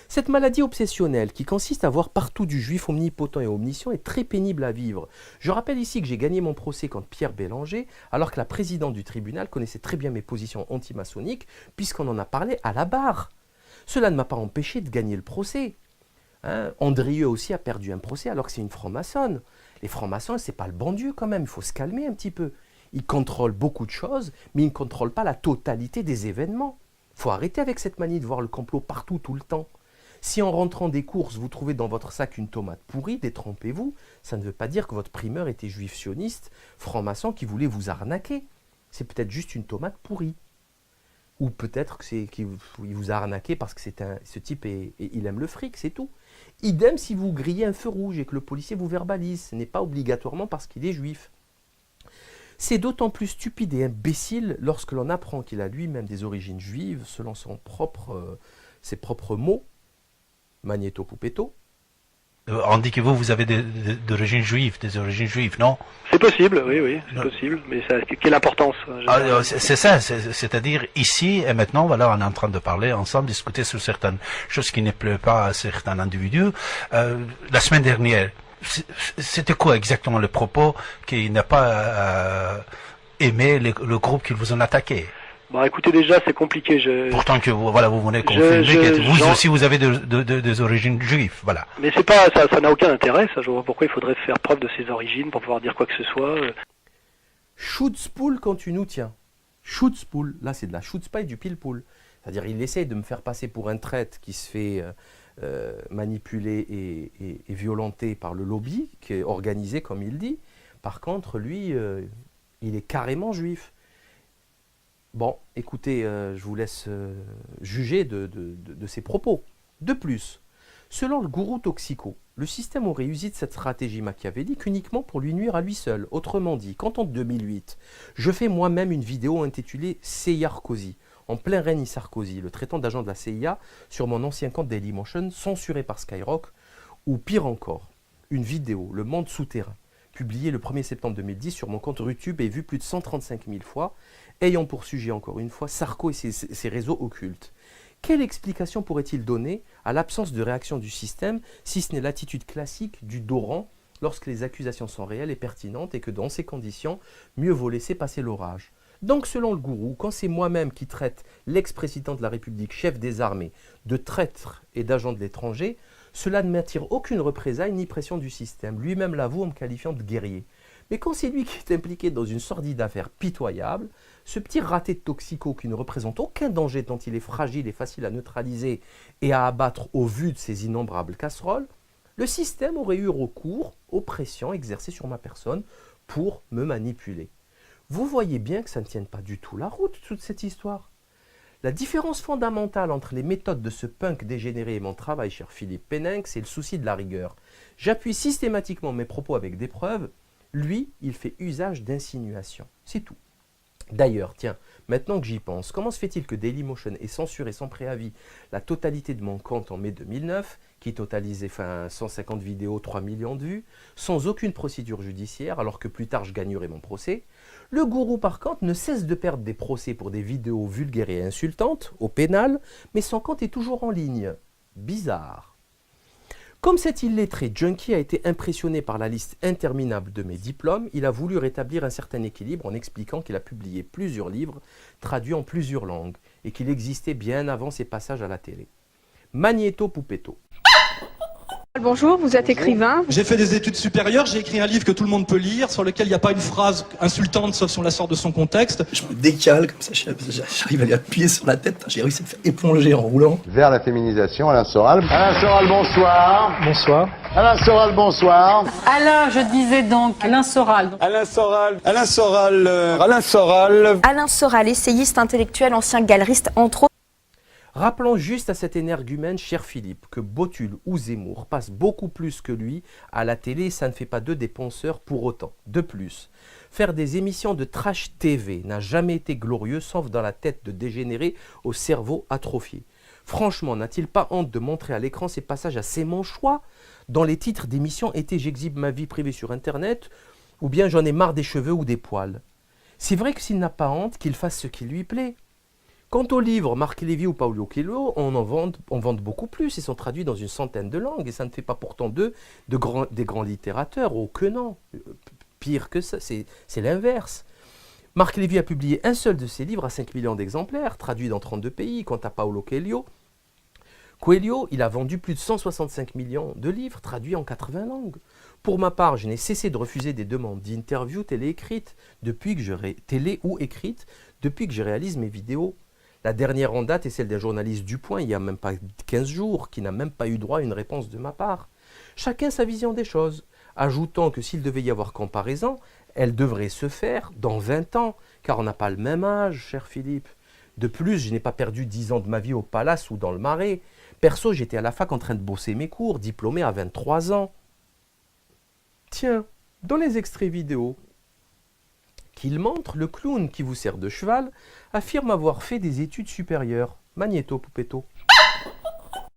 Cette maladie obsessionnelle qui consiste à voir partout du juif omnipotent et omniscient est très pénible à vivre. Je rappelle ici que j'ai gagné mon procès contre Pierre Bélanger alors que la présidente du tribunal connaissait très bien mes positions antimaçonniques puisqu'on en a parlé à la barre. Cela ne m'a pas empêché de gagner le procès. Andrieux aussi a perdu un procès alors que c'est une franc-maçonne. Les francs-maçons, c'est pas le bon Dieu quand même, il faut se calmer un petit peu. Ils contrôlent beaucoup de choses, mais ils ne contrôlent pas la totalité des événements. Il faut arrêter avec cette manie de voir le complot partout, tout le temps. Si en rentrant des courses, vous trouvez dans votre sac une tomate pourrie, détrompez-vous. Ça ne veut pas dire que votre primeur était juif sioniste, franc-maçon qui voulait vous arnaquer. C'est peut-être juste une tomate pourrie. Ou peut-être qu'il vous a arnaqué parce que ce type il aime le fric, c'est tout. Idem si vous grillez un feu rouge et que le policier vous verbalise. Ce n'est pas obligatoirement parce qu'il est juif. C'est d'autant plus stupide et imbécile lorsque l'on apprend qu'il a lui-même des origines juives, selon ses propres mots. Magnéto Poupetto. On dit que vous avez des origines juives, non? C'est possible, oui, c'est possible. Mais ça, quelle importance? C'est ça, c'est-à-dire ici et maintenant, voilà, on est en train de parler ensemble, discuter sur certaines choses qui ne plaisent pas à certains individus. La semaine dernière, c'était quoi exactement le propos qui n'a pas aimé le groupe qui vous en attaqué? Bah écoutez, déjà c'est compliqué. Pourtant que vous venez confirmer que vous aussi vous avez des origines juives, voilà. Mais c'est pas ça n'a aucun intérêt. Ça, je vois pourquoi il faudrait faire preuve de ses origines pour pouvoir dire quoi que ce soit. Schutzpool quand tu nous tiens. Schutzpool, là c'est de la chutzpah et du pile-pool. C'est-à-dire il essaye de me faire passer pour un traître qui se fait manipuler et violenter par le lobby, qui est organisé comme il dit. Par contre, lui, il est carrément juif. Bon, écoutez, je vous laisse juger de ses propos. De plus, selon le gourou toxico, le système aurait usé de cette stratégie machiavélique uniquement pour lui nuire à lui seul. Autrement dit, quand en 2008, je fais moi-même une vidéo intitulée « Seyar Kozi », en plein règne Sarkozy, le traitant d'agent de la CIA sur mon ancien compte Dailymotion, censuré par Skyrock, ou pire encore, une vidéo, Le Monde souterrain, publiée le 1er septembre 2010 sur mon compte YouTube et vue plus de 135 000 fois, ayant pour sujet encore une fois Sarko et ses réseaux occultes. Quelle explication pourrait-il donner à l'absence de réaction du système, si ce n'est l'attitude classique du dos rond lorsque les accusations sont réelles et pertinentes et que dans ces conditions, mieux vaut laisser passer l'orage. Donc selon le gourou, quand c'est moi-même qui traite l'ex-président de la République, chef des armées, de traître et d'agent de l'étranger, cela ne m'attire aucune représaille ni pression du système. Lui-même l'avoue en me qualifiant de guerrier. Mais quand c'est lui qui est impliqué dans une sordide affaire pitoyable, ce petit raté de toxico qui ne représente aucun danger tant il est fragile et facile à neutraliser et à abattre au vu de ses innombrables casseroles, le système aurait eu recours aux pressions exercées sur ma personne pour me manipuler. Vous voyez bien que ça ne tienne pas du tout la route, toute cette histoire. La différence fondamentale entre les méthodes de ce punk dégénéré et mon travail, cher Philippe Péninck, c'est le souci de la rigueur. J'appuie systématiquement mes propos avec des preuves. Lui, il fait usage d'insinuations. C'est tout. D'ailleurs, tiens, maintenant que j'y pense, comment se fait-il que Dailymotion ait censuré sans préavis la totalité de mon compte en mai 2009, qui totalisait 150 vidéos, 3 millions de vues, sans aucune procédure judiciaire, alors que plus tard je gagnerai mon procès? Le gourou, par contre, ne cesse de perdre des procès pour des vidéos vulgaires et insultantes, au pénal, mais son compte est toujours en ligne. Bizarre. Comme cet illettré junkie a été impressionné par la liste interminable de mes diplômes, il a voulu rétablir un certain équilibre en expliquant qu'il a publié plusieurs livres traduits en plusieurs langues et qu'il existait bien avant ses passages à la télé. Magnéto Poupetto. Bonjour, vous êtes écrivain. J'ai fait des études supérieures, j'ai écrit un livre que tout le monde peut lire, sur lequel il n'y a pas une phrase insultante sauf si on la sort de son contexte. Je me décale comme ça, j'arrive à lui appuyer sur la tête, j'ai réussi à me faire éponger en roulant. Vers la féminisation, Alain Soral. Alain Soral, bonsoir. Bonsoir. Alain Soral, bonsoir. Alain, je disais donc, Alain Soral. Alain Soral. Alain Soral. Alain Soral. Alain Soral, essayiste intellectuel, ancien galeriste, entre autres. Rappelons juste à cet énergumène, cher Philippe, que Botul ou Zemmour passent beaucoup plus que lui à la télé, ça ne fait pas d'eux des penseurs pour autant. De plus, faire des émissions de trash TV n'a jamais été glorieux, sauf dans la tête de dégénérés au cerveau atrophié. Franchement, n'a-t-il pas honte de montrer à l'écran ces passages assez manchois dont les titres d'émissions étaient « J'exhibe ma vie privée sur Internet » ou bien « J'en ai marre des cheveux ou des poils ». C'est vrai que s'il n'a pas honte, qu'il fasse ce qui lui plaît. Quant aux livres, Marc Lévy ou Paulo Coelho, on vend beaucoup plus et sont traduits dans une centaine de langues. Et ça ne fait pas pourtant d'eux des grands littérateurs. Oh que non. Pire que ça, c'est l'inverse. Marc Lévy a publié un seul de ses livres à 5 millions d'exemplaires, traduits dans 32 pays. Quant à Paulo Coelho, il a vendu plus de 165 millions de livres traduits en 80 langues. Pour ma part, je n'ai cessé de refuser des demandes d'interviews télé ou écrites depuis que je réalise mes vidéos. La dernière en date est celle d'un journaliste du Point, il n'y a même pas 15 jours, qui n'a même pas eu droit à une réponse de ma part. Chacun sa vision des choses, ajoutant que s'il devait y avoir comparaison, elle devrait se faire dans 20 ans, car on n'a pas le même âge, cher Philippe. De plus, je n'ai pas perdu 10 ans de ma vie au Palace ou dans le Marais. Perso, j'étais à la fac en train de bosser mes cours, diplômé à 23 ans. Tiens, dans les extraits vidéo qu'il montre, le clown qui vous sert de cheval affirme avoir fait des études supérieures. Magnéto Poupetto.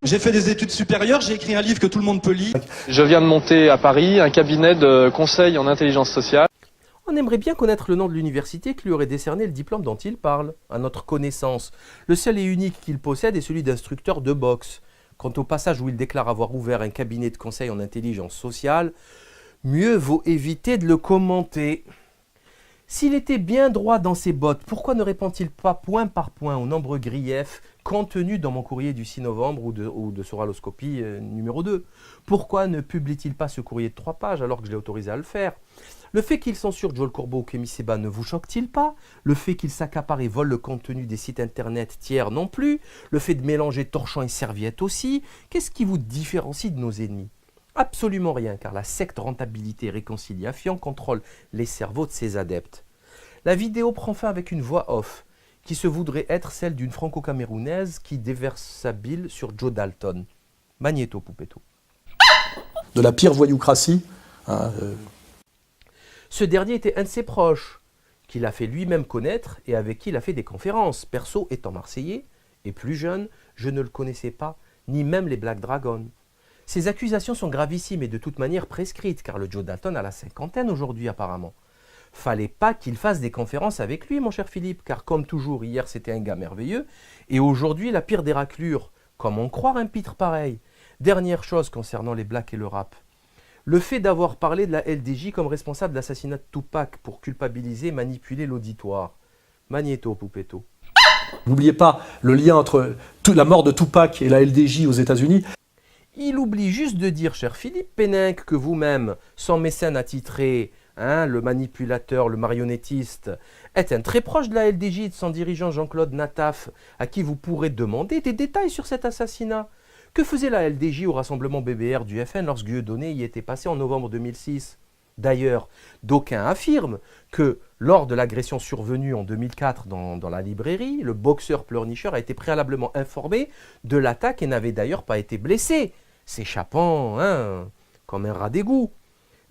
J'ai fait des études supérieures, j'ai écrit un livre que tout le monde peut lire. Je viens de monter à Paris un cabinet de conseil en intelligence sociale. On aimerait bien connaître le nom de l'université qui lui aurait décerné le diplôme dont il parle. À notre connaissance, le seul et unique qu'il possède est celui d'instructeur de boxe. Quant au passage où il déclare avoir ouvert un cabinet de conseil en intelligence sociale, mieux vaut éviter de le commenter. S'il était bien droit dans ses bottes, pourquoi ne répond-il pas point par point aux nombreux griefs contenus dans mon courrier du 6 novembre ou de Soraloscopie numéro 2 ? Pourquoi ne publie-t-il pas ce courrier de 3 pages alors que je l'ai autorisé à le faire ? Le fait qu'il censure Joel Corbeau ou Kémy Séba ne vous choque-t-il pas ? Le fait qu'il s'accapare et vole le contenu des sites internet tiers non plus ? Le fait de mélanger torchons et serviettes aussi ? Qu'est-ce qui vous différencie de nos ennemis ? Absolument rien, car la secte Rentabilité et Réconciliation contrôle les cerveaux de ses adeptes. La vidéo prend fin avec une voix off, qui se voudrait être celle d'une franco-camerounaise qui déverse sa bile sur Joe Dalton. Magnéto Poupetto. De la pire voyoucratie. Ce dernier était un de ses proches, qu'il a fait lui-même connaître et avec qui il a fait des conférences. Perso, étant marseillais et plus jeune, je ne le connaissais pas, ni même les Black Dragons. Ces accusations sont gravissimes et de toute manière prescrites, car le Joe Dalton a la cinquantaine aujourd'hui apparemment. Fallait pas qu'il fasse des conférences avec lui, mon cher Philippe, car comme toujours, hier c'était un gars merveilleux, et aujourd'hui la pire des raclures. Comment croire un pitre pareil? Dernière chose concernant les blacks et le rap. Le fait d'avoir parlé de la LDJ comme responsable de l'assassinat de Tupac pour culpabiliser et manipuler l'auditoire. Magnéto, Poupetto. N'oubliez pas le lien entre la mort de Tupac et la LDJ aux États-Unis. Il oublie juste de dire, cher Philippe Péninck, que vous-même, sans mécène attitré, le manipulateur, le marionnettiste, êtes un très proche de la LDJ et de son dirigeant Jean-Claude Nataf, à qui vous pourrez demander des détails sur cet assassinat. Que faisait la LDJ au rassemblement BBR du FN lorsque Dieudonné y était passé en novembre 2006 ? D'ailleurs, d'aucuns affirment que lors de l'agression survenue en 2004 dans la librairie, le boxeur pleurnicheur a été préalablement informé de l'attaque et n'avait d'ailleurs pas été blessé, s'échappant comme un rat d'égout.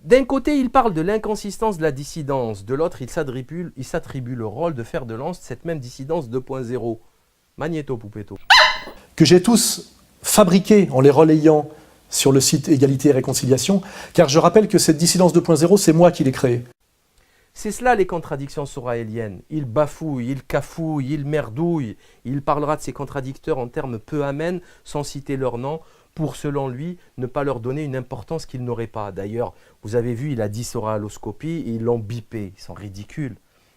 D'un côté, il parle de l'inconsistance de la dissidence, de l'autre, il s'attribue le rôle de fer de lance de cette même dissidence 2.0. Magnéto, Poupetto. Que j'ai tous fabriqués en les relayant sur le site Égalité et Réconciliation, car je rappelle que cette dissidence 2.0, c'est moi qui l'ai créée. C'est cela les contradictions soraéliennes. Il bafouille, il cafouille, il merdouille. Il parlera de ses contradicteurs en termes peu amènes, sans citer leur nom, pour, selon lui, ne pas leur donner une importance qu'ils n'auraient pas. D'ailleurs, vous avez vu, il a dit soraloscopie et ils l'ont bipé. Ils sont ridicules.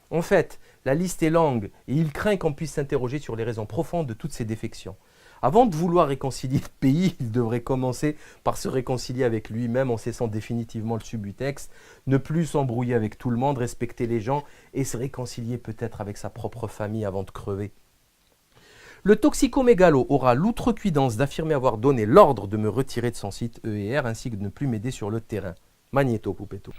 En fait, la liste est longue et il craint qu'on puisse s'interroger sur les raisons profondes de toutes ces défections. Avant de vouloir réconcilier le pays, il devrait commencer par se réconcilier avec lui-même en cessant définitivement le subutex, ne plus s'embrouiller avec tout le monde, respecter les gens et se réconcilier peut-être avec sa propre famille avant de crever. Le toxico-mégalo aura l'outrecuidance d'affirmer avoir donné l'ordre de me retirer de son site EER ainsi que de ne plus m'aider sur le terrain. Magnéto, Poupetto.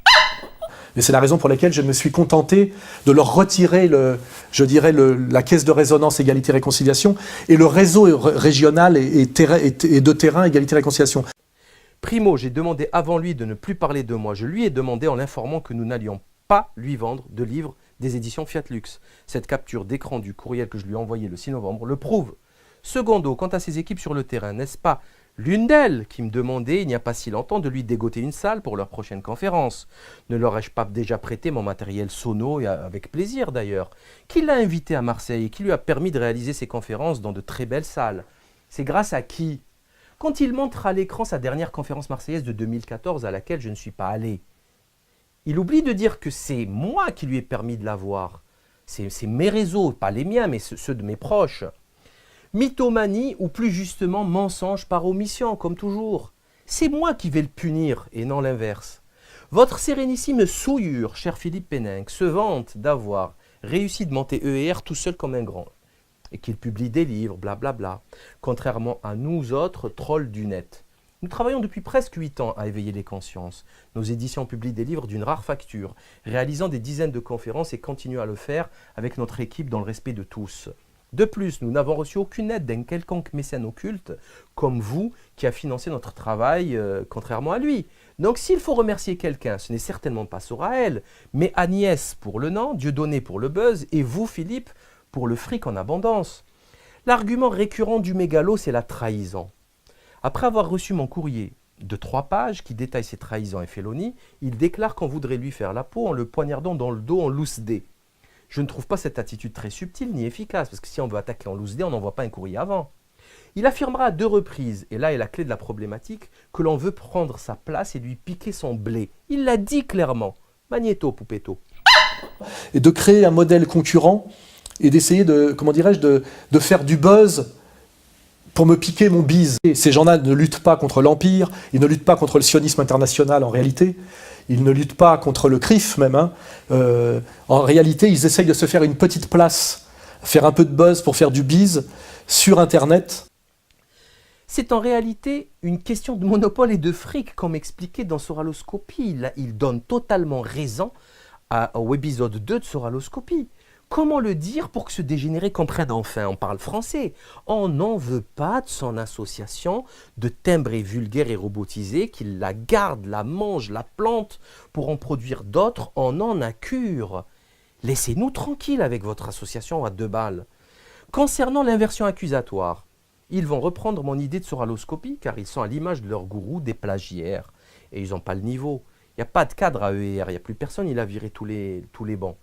Et c'est la raison pour laquelle je me suis contenté de leur retirer la caisse de résonance Égalité-Réconciliation et le réseau régional et de terrain Égalité-Réconciliation. Primo, j'ai demandé avant lui de ne plus parler de moi. Je lui ai demandé en l'informant que nous n'allions pas lui vendre de livres des éditions Fiat Lux. Cette capture d'écran du courriel que je lui ai envoyé le 6 novembre le prouve. Secondo, quant à ses équipes sur le terrain, n'est-ce pas l'une d'elles qui me demandait il n'y a pas si longtemps de lui dégoter une salle pour leur prochaine conférence? Ne leur ai-je pas déjà prêté mon matériel sono, et avec plaisir d'ailleurs? Qui l'a invité à Marseille et qui lui a permis de réaliser ses conférences dans de très belles salles? C'est grâce à qui? Quand il montre à l'écran sa dernière conférence marseillaise de 2014 à laquelle je ne suis pas allé, il oublie de dire que c'est moi qui lui ai permis de la voir. C'est mes réseaux, pas les miens, mais ceux de mes proches. Mythomanie, ou plus justement mensonge par omission, comme toujours. C'est moi qui vais le punir, et non l'inverse. Votre sérénissime souillure, cher Philippe Péninck, se vante d'avoir réussi de monter EER tout seul comme un grand, et qu'il publie des livres, blablabla, contrairement à nous autres trolls du net. Nous travaillons depuis presque 8 ans à éveiller les consciences. Nos éditions publient des livres d'une rare facture, réalisant des dizaines de conférences et continuent à le faire avec notre équipe dans le respect de tous. De plus, nous n'avons reçu aucune aide d'un quelconque mécène occulte, comme vous, qui a financé notre travail, contrairement à lui. Donc s'il faut remercier quelqu'un, ce n'est certainement pas Soraël, mais Agnès pour le nom, Dieudonné pour le buzz, et vous, Philippe, pour le fric en abondance. L'argument récurrent du mégalo, c'est la trahison. Après avoir reçu mon courrier de 3 pages qui détaille ses trahisons et félonies, il déclare qu'on voudrait lui faire la peau en le poignardant dans le dos en loose dé. Je ne trouve pas cette attitude très subtile ni efficace, parce que si on veut attaquer en loose dé, on n'envoie pas un courrier avant. Il affirmera à 2 reprises, et là est la clé de la problématique, que l'on veut prendre sa place et lui piquer son blé. Il l'a dit clairement. Magnéto, Poupetto. Et de créer un modèle concurrent et d'essayer de faire du buzz pour me piquer mon bise. Et ces gens-là ne luttent pas contre l'Empire, ils ne luttent pas contre le sionisme international en réalité, ils ne luttent pas contre le CRIF même. En réalité, ils essayent de se faire une petite place, faire un peu de buzz pour faire du bise sur Internet. C'est en réalité une question de monopole et de fric, comme expliqué dans Soraloscopie. Il donne totalement raison au épisode 2 de Soraloscopie. Comment le dire pour que ce dégénéré comprenne enfin? On parle français. On n'en veut pas de son association de timbrés vulgaires et robotisés qu'il la garde, la mange, la plante pour en produire d'autres. On en a cure. Laissez-nous tranquilles avec votre association à 2 balles. Concernant l'inversion accusatoire, ils vont reprendre mon idée de soraloscopie car ils sont à l'image de leur gourou des plagiaires. Et ils n'ont pas le niveau. Il n'y a pas de cadre à EER, il n'y a plus personne, il a viré tous les bancs.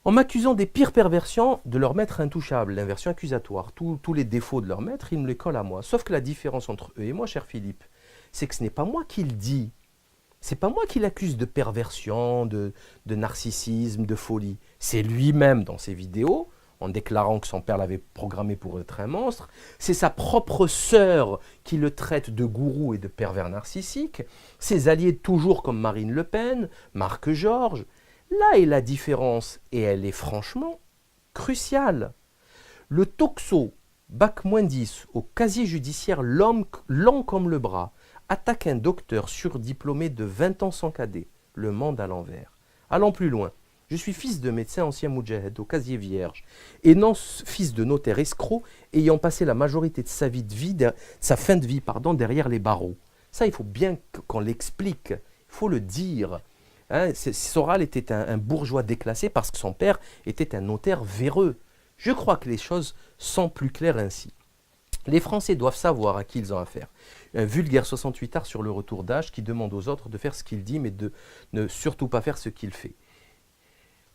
En m'accusant des pires perversions de leur maître intouchable, l'inversion accusatoire, tous les défauts de leur maître, ils me les collent à moi. Sauf que la différence entre eux et moi, cher Philippe, c'est que ce n'est pas moi qui le dis. C'est pas moi qui l'accuse de perversion, de narcissisme, de folie. C'est lui-même dans ses vidéos, en déclarant que son père l'avait programmé pour être un monstre. C'est sa propre sœur qui le traite de gourou et de pervers narcissique. Ses alliés toujours comme Marine Le Pen, Marc Georges. Là est la différence, et elle est franchement cruciale. Le toxo, bac-10, au casier judiciaire lent comme le bras, attaque un docteur surdiplômé de 20 ans sans cadet, le monde à l'envers. Allons plus loin. Je suis fils de médecin ancien moudjahed au casier vierge, et non fils de notaire escroc ayant passé la majorité de sa fin de vie derrière les barreaux. Ça, il faut bien qu'on l'explique, il faut le dire. Hein, Soral était un bourgeois déclassé parce que son père était un notaire véreux. Je crois que les choses sont plus claires ainsi. Les Français doivent savoir à qui ils ont affaire. Un vulgaire 68ard sur le retour d'âge qui demande aux autres de faire ce qu'il dit mais de ne surtout pas faire ce qu'il fait.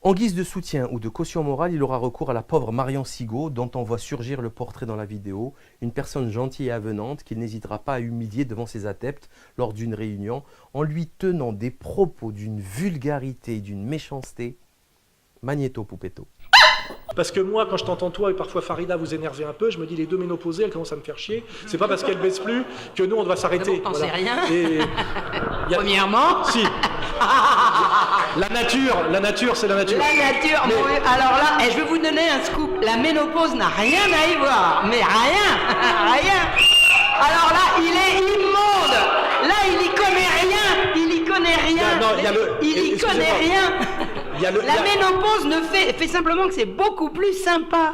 En guise de soutien ou de caution morale, il aura recours à la pauvre Marion Sigaud, dont on voit surgir le portrait dans la vidéo, une personne gentille et avenante qu'il n'hésitera pas à humilier devant ses adeptes lors d'une réunion, en lui tenant des propos d'une vulgarité et d'une méchanceté. Magnéto Poupetto. Parce que moi, quand je t'entends toi et parfois Farida vous énerver un peu, je me dis les deux ménopausées, elles commencent à me faire chier. C'est pas parce qu'elles baissent plus que nous on doit s'arrêter. Vous pensez rien. Et Premièrement. Si. La nature, c'est la nature. La nature, alors là, je vais vous donner un scoop. La ménopause n'a rien à y voir, mais rien. Alors là, il est immonde. Là, il y connaît rien. Il y connaît rien. La ménopause fait simplement que c'est beaucoup plus sympa.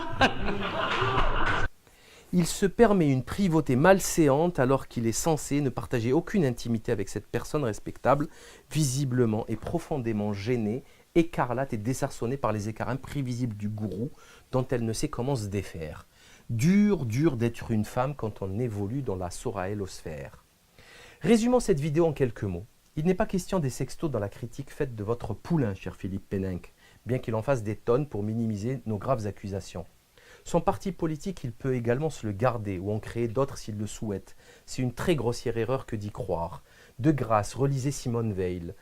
Il se permet une privauté malséante alors qu'il est censé ne partager aucune intimité avec cette personne respectable, visiblement et profondément gênée, écarlate et désarçonnée par les écarts imprévisibles du gourou dont elle ne sait comment se défaire. Dur d'être une femme quand on évolue dans la soraélosphère. Résumons cette vidéo en quelques mots. Il n'est pas question des sextos dans la critique faite de votre poulain, cher Philippe Péninck, bien qu'il en fasse des tonnes pour minimiser nos graves accusations. Son parti politique, il peut également se le garder ou en créer d'autres s'il le souhaite. C'est une très grossière erreur que d'y croire. De grâce, relisez Simone Veil.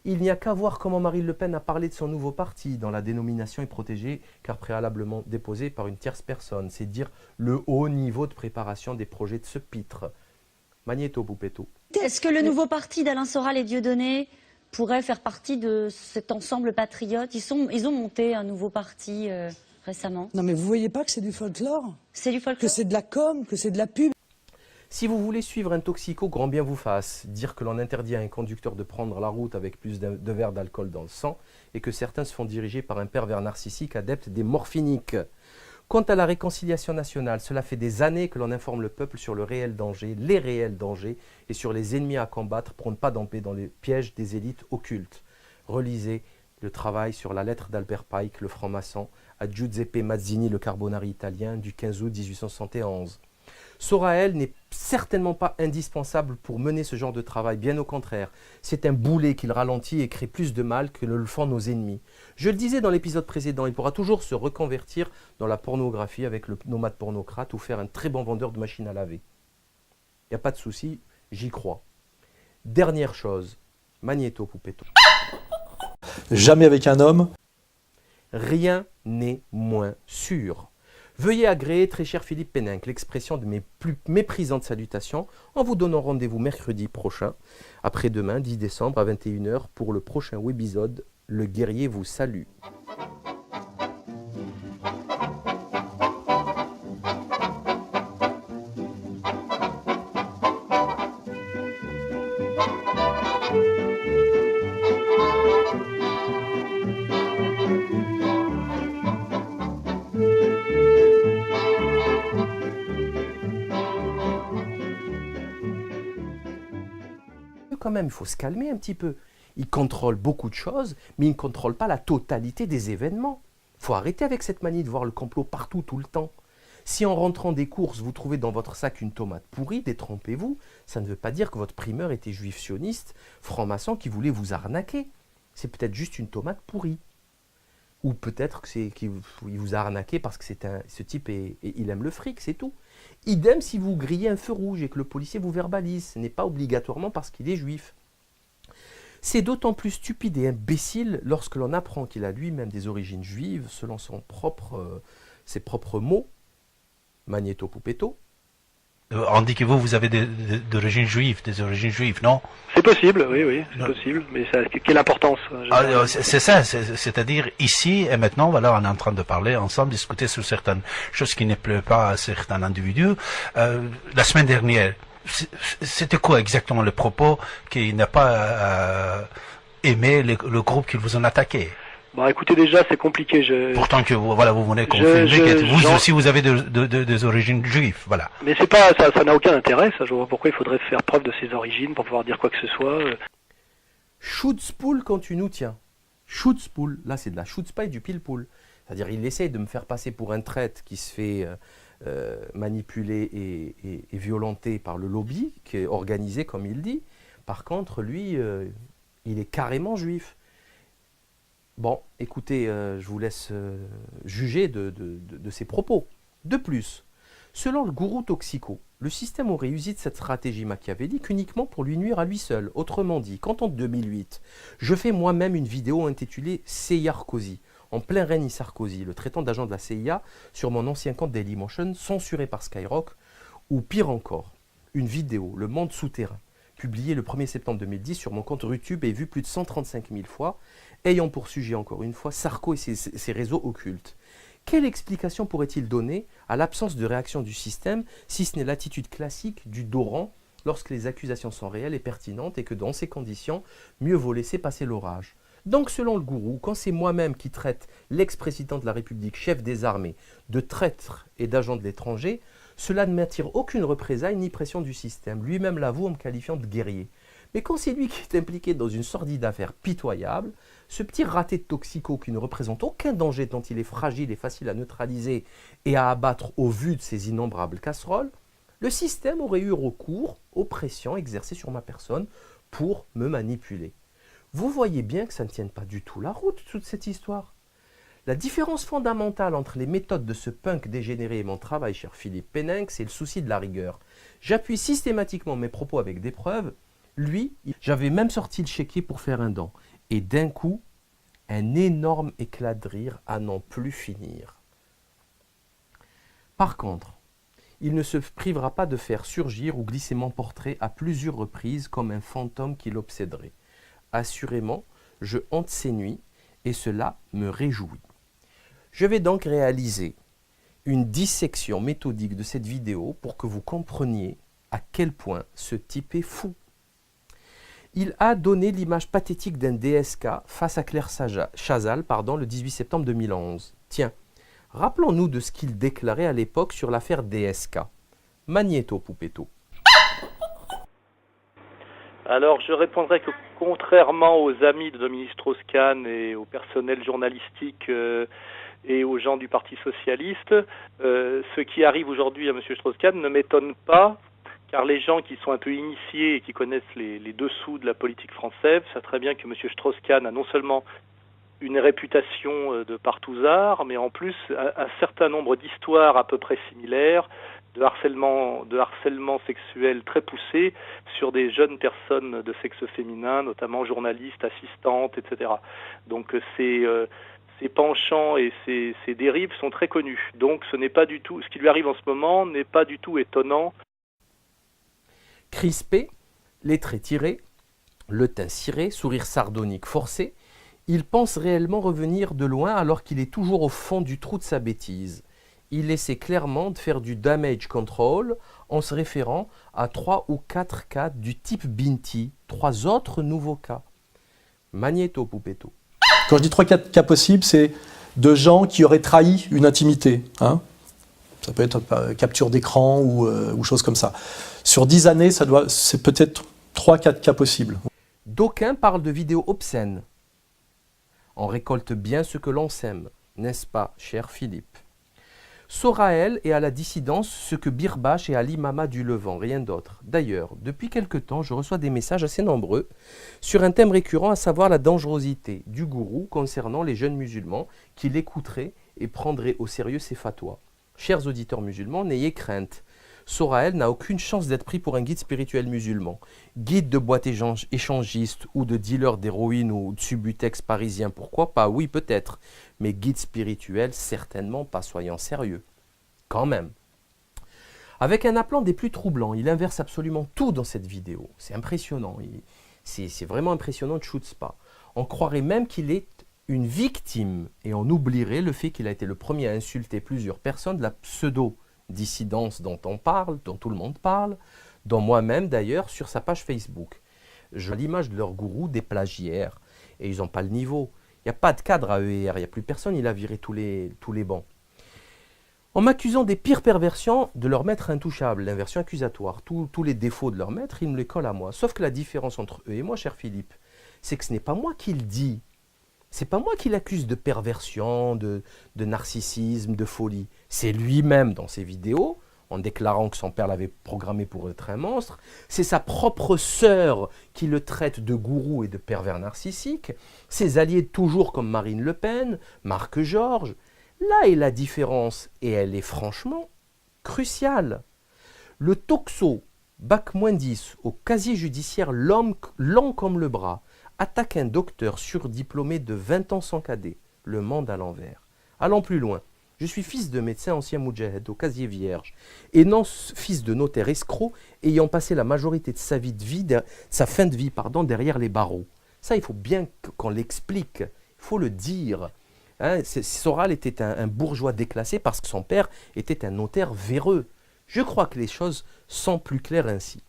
Il n'y a qu'à voir comment Marine Le Pen a parlé de son nouveau parti, dont la dénomination est protégée car préalablement déposée par une tierce personne. C'est dire le haut niveau de préparation des projets de ce pitre. Magnéto Poupetto. Est-ce que le nouveau parti d'Alain Soral et Dieudonné pourrait faire partie de cet ensemble patriote? Ils ont monté un nouveau parti récemment. Non mais vous voyez pas que c'est du folklore? C'est du folklore? Que c'est de la com, que c'est de la pub? Si vous voulez suivre un toxico, grand bien vous fasse. Dire que l'on interdit à un conducteur de prendre la route avec plus de verres d'alcool dans le sang et que certains se font diriger par un pervers narcissique adepte des morphiniques. Quant à la réconciliation nationale, cela fait des années que l'on informe le peuple sur le réel danger, les réels dangers et sur les ennemis à combattre pour ne pas tomber dans les pièges des élites occultes. Relisez le travail sur la lettre d'Albert Pike, le franc-maçon, à Giuseppe Mazzini, le carbonari italien, du 15 août 1871. Sorael n'est certainement pas indispensable pour mener ce genre de travail, bien au contraire. C'est un boulet qu'il ralentit et crée plus de mal que ne le font nos ennemis. Je le disais dans l'épisode précédent, il pourra toujours se reconvertir dans la pornographie avec le nomade pornocrate ou faire un très bon vendeur de machines à laver. Il n'y a pas de souci, j'y crois. Dernière chose, Magnéto Poupetto. Jamais avec un homme. Rien n'est moins sûr. Veuillez agréer, très cher Philippe Péninck, l'expression de mes plus méprisantes salutations en vous donnant rendez-vous mercredi prochain, après-demain, 10 décembre à 21 h, pour le prochain webisode « Le guerrier vous salue ». Quand même, il faut se calmer un petit peu. Il contrôle beaucoup de choses, mais il ne contrôle pas la totalité des événements. Il faut arrêter avec cette manie de voir le complot partout, tout le temps. Si en rentrant des courses, vous trouvez dans votre sac une tomate pourrie, détrompez-vous. Ça ne veut pas dire que votre primeur était juif sioniste, franc-maçon qui voulait vous arnaquer. C'est peut-être juste une tomate pourrie. Ou peut-être qu'il vous a arnaqué parce que ce type il aime le fric, c'est tout. Idem si vous grillez un feu rouge et que le policier vous verbalise. Ce n'est pas obligatoirement parce qu'il est juif. C'est d'autant plus stupide et imbécile lorsque l'on apprend qu'il a lui-même des origines juives, selon ses propres mots, Magnéto Poupetto. On dit que vous avez des origines juives, non? C'est possible, oui, c'est possible. Mais ça, quelle importance? C'est ça, c'est-à-dire ici et maintenant, voilà, on est en train de parler ensemble, discuter sur certaines choses qui ne plaisent pas à certains individus. La semaine dernière, c'était quoi exactement le propos qui n'a pas aimé le groupe qui vous en attaqué? Bon, écoutez, déjà, c'est compliqué. Pourtant que vous venez confirmer que vous aussi vous avez des origines juives, voilà. Mais c'est pas ça n'a aucun intérêt. Ça, je vois pourquoi il faudrait faire preuve de ses origines pour pouvoir dire quoi que ce soit. Schutzpool quand tu nous tiens. Schutzpool, là c'est de la chutzpah et du pile-pool. C'est-à-dire il essaye de me faire passer pour un traître qui se fait manipuler et violenter par le lobby, qui est organisé comme il dit. Par contre, lui, il est carrément juif. Bon, écoutez, je vous laisse juger de ses propos. De plus, selon le gourou Toxico, le système aurait usé de cette stratégie machiavélique uniquement pour lui nuire à lui seul. Autrement dit, quand en 2008, je fais moi-même une vidéo intitulée « Seyarkozy », en plein règne Sarkozy, le traitant d'agent de la CIA, sur mon ancien compte Dailymotion, censuré par Skyrock, ou pire encore, une vidéo, Le Monde Souterrain, publiée le 1er septembre 2010 sur mon compte YouTube et vue plus de 135 000 fois, ayant pour sujet encore une fois Sarko et ses réseaux occultes. Quelle explication pourrait-il donner à l'absence de réaction du système, si ce n'est l'attitude classique du dos rond lorsque les accusations sont réelles et pertinentes et que dans ces conditions, mieux vaut laisser passer l'orage? Donc selon le gourou, quand c'est moi-même qui traite l'ex-président de la République, chef des armées, de traître et d'agent de l'étranger, cela ne m'attire aucune représaille ni pression du système. Lui-même l'avoue en me qualifiant de guerrier. Mais quand c'est lui qui est impliqué dans une sordide affaire pitoyable, ce petit raté de Toxico qui ne représente aucun danger tant il est fragile et facile à neutraliser et à abattre au vu de ses innombrables casseroles, le système aurait eu recours aux pressions exercées sur ma personne pour me manipuler. Vous voyez bien que ça ne tienne pas du tout la route, toute cette histoire. La différence fondamentale entre les méthodes de ce punk dégénéré et mon travail, cher Philippe Péninck, c'est le souci de la rigueur. J'appuie systématiquement mes propos avec des preuves. Lui, j'avais même sorti le chéquier pour faire un don. Et d'un coup, un énorme éclat de rire à n'en plus finir. Par contre, il ne se privera pas de faire surgir ou glisser mon portrait à plusieurs reprises comme un fantôme qui l'obséderait. Assurément, je hante ces nuits et cela me réjouit. Je vais donc réaliser une dissection méthodique de cette vidéo pour que vous compreniez à quel point ce type est fou. Il a donné l'image pathétique d'un DSK face à Claire Chazal le 18 septembre 2011. Tiens, rappelons-nous de ce qu'il déclarait à l'époque sur l'affaire DSK. Magnéto Poupetto. Alors, je répondrai que contrairement aux amis de Dominique Strauss-Kahn et au personnel journalistique et aux gens du Parti Socialiste, ce qui arrive aujourd'hui à M. Strauss-Kahn ne m'étonne pas, car les gens qui sont un peu initiés et qui connaissent les dessous de la politique française savent très bien que M. Strauss-Kahn a non seulement une réputation de partouzard, mais en plus un certain nombre d'histoires à peu près similaires, de harcèlement sexuel très poussé sur des jeunes personnes de sexe féminin, notamment journalistes, assistantes, etc. Donc ces penchants et ces dérives sont très connus. Donc ce n'est pas du tout, ce qui lui arrive en ce moment n'est pas du tout étonnant. Crispé, les traits tirés, le teint ciré, sourire sardonique forcé, il pense réellement revenir de loin alors qu'il est toujours au fond du trou de sa bêtise. Il essaie clairement de faire du damage control en se référant à 3 ou 4 cas du type Binti, 3 autres nouveaux cas. Magnéto Poupetto. Quand je dis 3-4 cas possibles, c'est de gens qui auraient trahi une intimité. Hein, ça peut être capture d'écran ou choses comme ça. Sur 10 années, c'est peut-être 3-4 cas possibles. D'aucuns parlent de vidéos obscènes. On récolte bien ce que l'on sème, n'est-ce pas, cher Philippe? Soraël est à la dissidence ce que Birbache est à l'imama du Levant, rien d'autre. D'ailleurs, depuis quelque temps, je reçois des messages assez nombreux sur un thème récurrent, à savoir la dangerosité du gourou concernant les jeunes musulmans qui l'écouteraient et prendraient au sérieux ses fatwas. Chers auditeurs musulmans, n'ayez crainte. Soraël n'a aucune chance d'être pris pour un guide spirituel musulman. Guide de boîte échangiste ou de dealer d'héroïne ou de subutex parisien, pourquoi pas? Oui, peut-être. Mais guide spirituel, certainement pas, soyons sérieux. Quand même. Avec un aplomb des plus troublants, il inverse absolument tout dans cette vidéo. C'est impressionnant. C'est vraiment impressionnant de chutzpah. On croirait même qu'il est une victime et on oublierait le fait qu'il a été le premier à insulter plusieurs personnes de la pseudo-dissidence dont on parle, dont tout le monde parle, dont moi-même d'ailleurs sur sa page Facebook. Je l'image de leur gourou des plagiaires et ils n'ont pas le niveau. Il n'y a pas de cadre à ER, il n'y a plus personne, il a viré tous les bancs. En m'accusant des pires perversions de leur maître intouchable, l'inversion accusatoire, tous les défauts de leur maître, ils me les collent à moi. Sauf que la différence entre eux et moi, cher Philippe, c'est que ce n'est pas moi qui le dis. C'est pas moi qui l'accuse de perversion, de narcissisme, de folie. C'est lui-même dans ses vidéos, en déclarant que son père l'avait programmé pour être un monstre. C'est sa propre sœur qui le traite de gourou et de pervers narcissique. Ses alliés toujours comme Marine Le Pen, Marc Georges. Là est la différence, et elle est franchement cruciale. Le toxo, bac-10, au casier judiciaire lent comme le bras, attaque un docteur surdiplômé de 20 ans sans cadet, le monde à l'envers. Allons plus loin. Je suis fils de médecin ancien moudjahed au casier vierge, et non fils de notaire escroc ayant passé la majorité de sa fin de vie derrière les barreaux. Ça, il faut bien qu'on l'explique, il faut le dire. Hein, Soral était un bourgeois déclassé parce que son père était un notaire véreux. Je crois que les choses sont plus claires ainsi.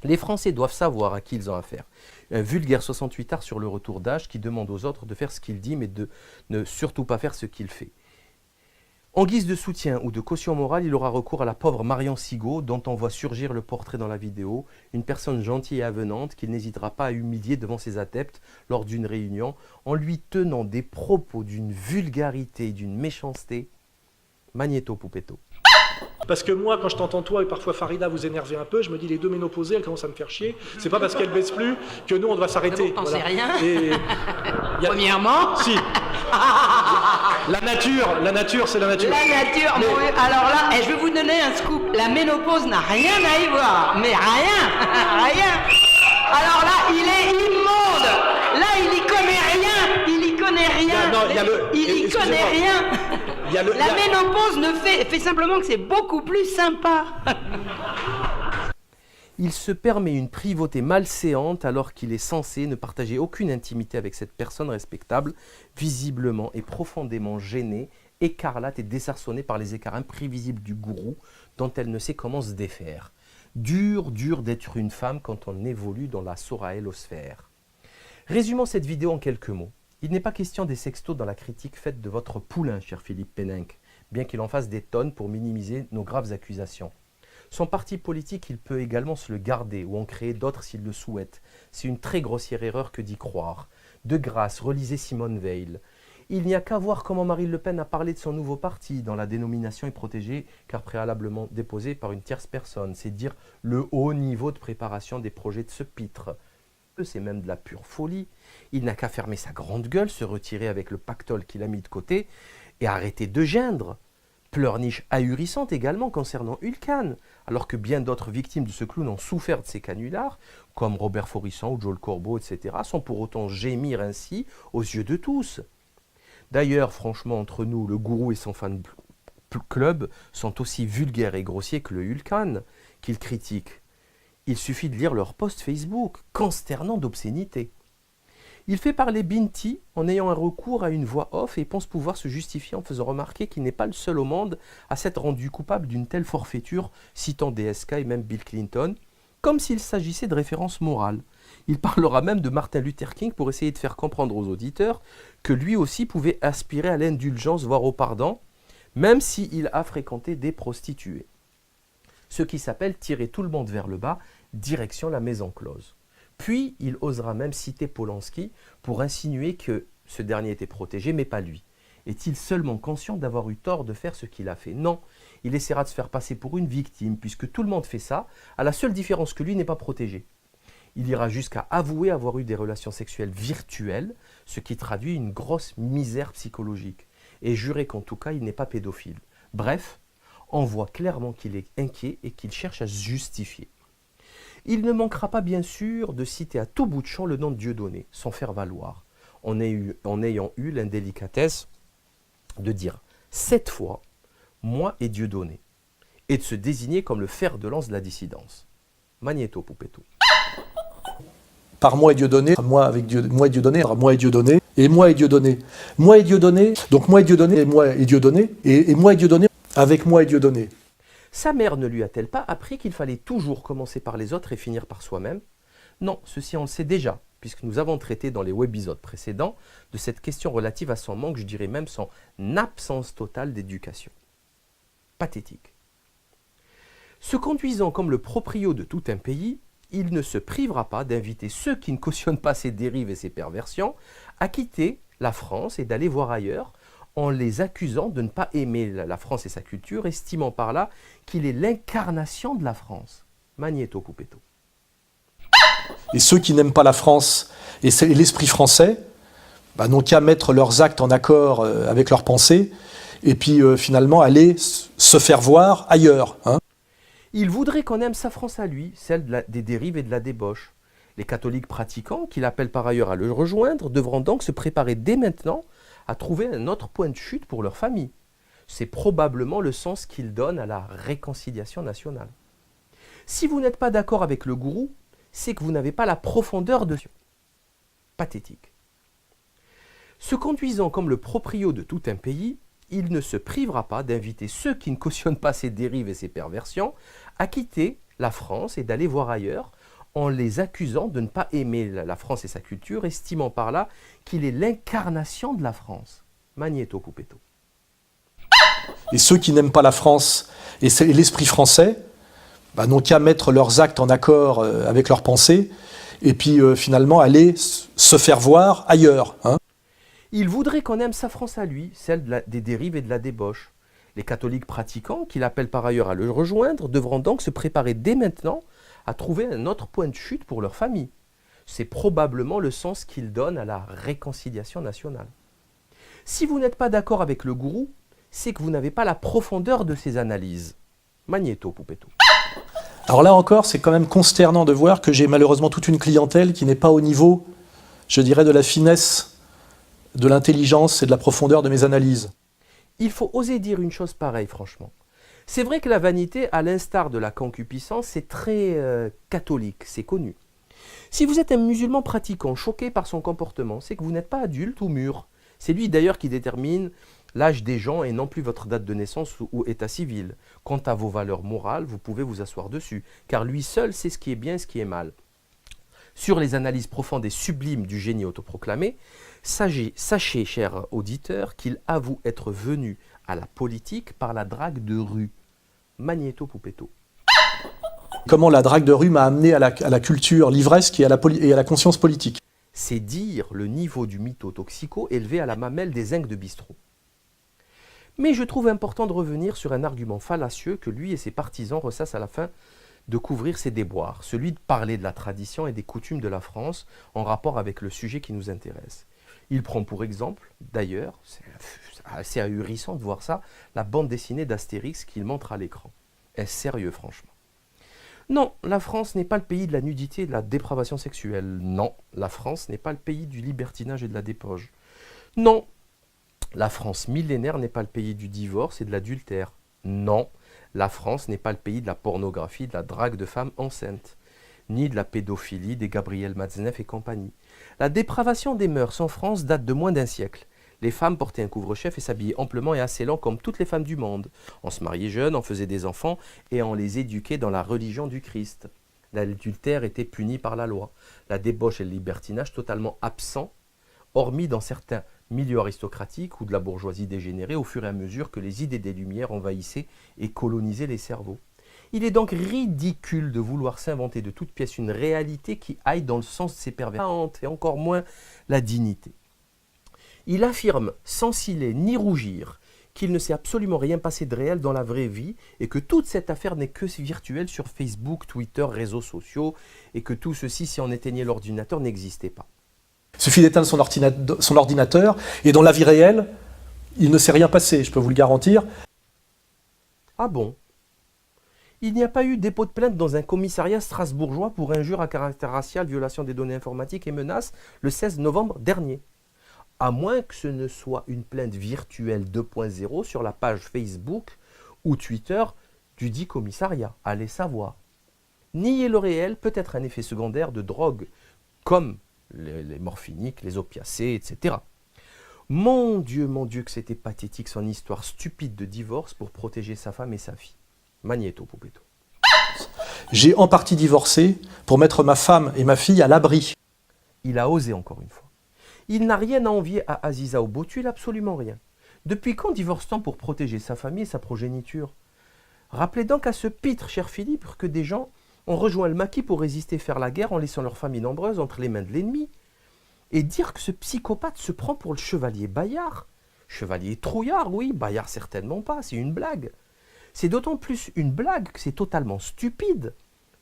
Les Français doivent savoir à qui ils ont affaire. Un vulgaire 68ard sur le retour d'âge qui demande aux autres de faire ce qu'il dit mais de ne surtout pas faire ce qu'il fait. En guise de soutien ou de caution morale, il aura recours à la pauvre Marion Sigaud, dont on voit surgir le portrait dans la vidéo, une personne gentille et avenante qu'il n'hésitera pas à humilier devant ses adeptes lors d'une réunion, en lui tenant des propos d'une vulgarité et d'une méchanceté. Magnéto Poupetto. Parce que moi, quand je t'entends toi et parfois Farida vous énerver un peu, je me dis les deux ménopausées, elles commencent à me faire chier. C'est pas parce qu'elles baissent plus que nous on doit s'arrêter. T'en sais rien. Et Premièrement. Si. La nature, c'est la nature. La nature, mais... alors là, je vais vous donner un scoop. La ménopause n'a rien à y voir. Mais rien. Rien. Alors là, il est immonde. Là, il y connaît rien. Il y connaît rien. Il y connaît rien. La ménopause fait simplement que c'est beaucoup plus sympa. Il se permet une privauté malséante alors qu'il est censé ne partager aucune intimité avec cette personne respectable, visiblement et profondément gênée, écarlate et désarçonnée par les écarts imprévisibles du gourou dont elle ne sait comment se défaire. Dur d'être une femme quand on évolue dans la soraélosphère. Résumons cette vidéo en quelques mots. Il n'est pas question des sextos dans la critique faite de votre poulain, cher Philippe Péninck, bien qu'il en fasse des tonnes pour minimiser nos graves accusations. Son parti politique, il peut également se le garder ou en créer d'autres s'il le souhaite. C'est une très grossière erreur que d'y croire. De grâce, relisez Simone Veil. Il n'y a qu'à voir comment Marine Le Pen a parlé de son nouveau parti, dont la dénomination est protégée car préalablement déposée par une tierce personne. C'est dire le haut niveau de préparation des projets de ce pitre. C'est même de la pure folie. Il n'a qu'à fermer sa grande gueule, se retirer avec le pactole qu'il a mis de côté et arrêter de geindre. Pleurniche ahurissante également concernant Hulkan, alors que bien d'autres victimes de ce clown ont souffert de ces canulars, comme Robert Forisson ou Joel Corbeau, etc., sans pour autant gémir ainsi aux yeux de tous. D'ailleurs, franchement, entre nous, le gourou et son fan club sont aussi vulgaires et grossiers que le Hulkan qu'ils critiquent. Il suffit de lire leur post Facebook, consternant d'obscénité. Il fait parler Binti en ayant un recours à une voix off et pense pouvoir se justifier en faisant remarquer qu'il n'est pas le seul au monde à s'être rendu coupable d'une telle forfaiture, citant DSK et même Bill Clinton, comme s'il s'agissait de références morales. Il parlera même de Martin Luther King pour essayer de faire comprendre aux auditeurs que lui aussi pouvait aspirer à l'indulgence, voire au pardon, même s'il a fréquenté des prostituées. Ce qui s'appelle tirer tout le monde vers le bas, direction la maison close. Puis il osera même citer Polanski pour insinuer que ce dernier était protégé, mais pas lui. Est-il seulement conscient d'avoir eu tort de faire ce qu'il a fait? Non, il essaiera de se faire passer pour une victime, puisque tout le monde fait ça, à la seule différence que lui n'est pas protégé. Il ira jusqu'à avouer avoir eu des relations sexuelles virtuelles, ce qui traduit une grosse misère psychologique, et jurer qu'en tout cas il n'est pas pédophile. Bref, on voit clairement qu'il est inquiet et qu'il cherche à se justifier. Il ne manquera pas bien sûr de citer à tout bout de champ le nom de Dieudonné, sans faire valoir, en ayant eu l'indélicatesse de dire 7 fois « moi et Dieudonné » et de se désigner comme le fer de lance de la dissidence. Magnéto Poupetto. Par moi et Dieudonné, moi avec moi et Dieudonné, moi et Dieudonné, et moi et Dieudonné. Moi et Dieudonné, donc moi et Dieudonné, et moi et Dieudonné, et moi et Dieudonné, avec moi et Dieudonné. Sa mère ne lui a-t-elle pas appris qu'il fallait toujours commencer par les autres et finir par soi-même? Non, ceci on le sait déjà, puisque nous avons traité dans les webisodes précédents de cette question relative à son manque, je dirais même son absence totale d'éducation. Pathétique. Se conduisant comme le proprio de tout un pays, il ne se privera pas d'inviter ceux qui ne cautionnent pas ses dérives et ses perversions à quitter la France et d'aller voir ailleurs, en les accusant de ne pas aimer la France et sa culture, estimant par là qu'il est l'incarnation de la France. Magnéto Poupetto. Et ceux qui n'aiment pas la France et l'esprit français, n'ont qu'à mettre leurs actes en accord avec leurs pensées, et puis finalement aller se faire voir ailleurs. Il voudrait qu'on aime sa France à lui, celle des dérives et de la débauche. Les catholiques pratiquants, qu'il appelle par ailleurs à le rejoindre, devront donc se préparer dès maintenant à trouver un autre point de chute pour leur famille. C'est probablement le sens qu'ils donnent à la réconciliation nationale. Si vous n'êtes pas d'accord avec le gourou, c'est que vous n'avez pas la profondeur de... Pathétique. Se conduisant comme le proprio de tout un pays, il ne se privera pas d'inviter ceux qui ne cautionnent pas ses dérives et ses perversions à quitter la France et d'aller voir ailleurs, en les accusant de ne pas aimer la France et sa culture, estimant par là qu'il est l'incarnation de la France. Magnéto Poupetto. Et ceux qui n'aiment pas la France et l'esprit français, n'ont qu'à mettre leurs actes en accord avec leurs pensées, et puis finalement aller se faire voir ailleurs. Il voudrait qu'on aime sa France à lui, celle des dérives et de la débauche. Les catholiques pratiquants, qu'il appelle par ailleurs à le rejoindre, devront donc se préparer dès maintenant à trouver un autre point de chute pour leur famille. C'est probablement le sens qu'ils donnent à la réconciliation nationale. Si vous n'êtes pas d'accord avec le gourou, c'est que vous n'avez pas la profondeur de ses analyses. Magnéto Poupetto. Alors là encore, c'est quand même consternant de voir que j'ai malheureusement toute une clientèle qui n'est pas au niveau, je dirais, de la finesse, de l'intelligence et de la profondeur de mes analyses. Il faut oser dire une chose pareille, franchement. C'est vrai que la vanité, à l'instar de la concupiscence, c'est très catholique, c'est connu. Si vous êtes un musulman pratiquant choqué par son comportement, c'est que vous n'êtes pas adulte ou mûr. C'est lui d'ailleurs qui détermine l'âge des gens et non plus votre date de naissance ou état civil. Quant à vos valeurs morales, vous pouvez vous asseoir dessus, car lui seul sait ce qui est bien et ce qui est mal. Sur les analyses profondes et sublimes du génie autoproclamé, sachez, cher auditeur, qu'il avoue être venu à la politique par la drague de rue. Magnéto Poupetto. Comment la drague de rue m'a amené à la culture livresque et à la conscience politique. C'est dire le niveau du mytho-toxico élevé à la mamelle des zincs de bistrot. Mais je trouve important de revenir sur un argument fallacieux que lui et ses partisans ressassent à la fin de couvrir ses déboires, celui de parler de la tradition et des coutumes de la France en rapport avec le sujet qui nous intéresse. Il prend pour exemple, d'ailleurs, c'est assez ahurissant de voir ça, la bande dessinée d'Astérix qu'il montre à l'écran. Est-ce sérieux, franchement? Non, la France n'est pas le pays de la nudité et de la dépravation sexuelle. Non, la France n'est pas le pays du libertinage et de la dépauche. Non, la France millénaire n'est pas le pays du divorce et de l'adultère. Non, la France n'est pas le pays de la pornographie, de la drague de femmes enceintes, ni de la pédophilie des Gabriel Matzneff et compagnie. La dépravation des mœurs en France date de moins d'un siècle. Les femmes portaient un couvre-chef et s'habillaient amplement et assez lent comme toutes les femmes du monde. On se mariait jeune, on faisait des enfants et on les éduquait dans la religion du Christ. L'adultère était puni par la loi. La débauche et le libertinage totalement absents, hormis dans certains milieux aristocratiques ou de la bourgeoisie dégénérée au fur et à mesure que les idées des Lumières envahissaient et colonisaient les cerveaux. Il est donc ridicule de vouloir s'inventer de toute pièce une réalité qui aille dans le sens de ses perversions, et encore moins la dignité. Il affirme, sans ciller ni rougir, qu'il ne s'est absolument rien passé de réel dans la vraie vie et que toute cette affaire n'est que virtuelle sur Facebook, Twitter, réseaux sociaux et que tout ceci, si on éteignait l'ordinateur, n'existait pas. Il suffit d'éteindre son ordinateur et dans la vie réelle, il ne s'est rien passé, je peux vous le garantir. Ah bon? Il n'y a pas eu dépôt de plainte dans un commissariat strasbourgeois pour injure à caractère racial, violation des données informatiques et menaces le 16 novembre dernier. À moins que ce ne soit une plainte virtuelle 2.0 sur la page Facebook ou Twitter du dit commissariat. Allez savoir. Nier le réel peut être un effet secondaire de drogue, comme les morphiniques, les opiacés, etc. Mon Dieu, que c'était pathétique son histoire stupide de divorce pour protéger sa femme et sa fille. Magnéto, Poupetto. J'ai en partie divorcé pour mettre ma femme et ma fille à l'abri. Il a osé encore une fois. Il n'a rien à envier à Aziza ou Botul, absolument rien. Depuis quand divorce-t-on pour protéger sa famille et sa progéniture? Rappelez donc à ce pitre, cher Philippe, que des gens ont rejoint le maquis pour résister faire la guerre en laissant leur famille nombreuse entre les mains de l'ennemi. Et dire que ce psychopathe se prend pour le chevalier Bayard. Chevalier trouillard, oui, Bayard certainement pas, c'est une blague. C'est d'autant plus une blague que c'est totalement stupide,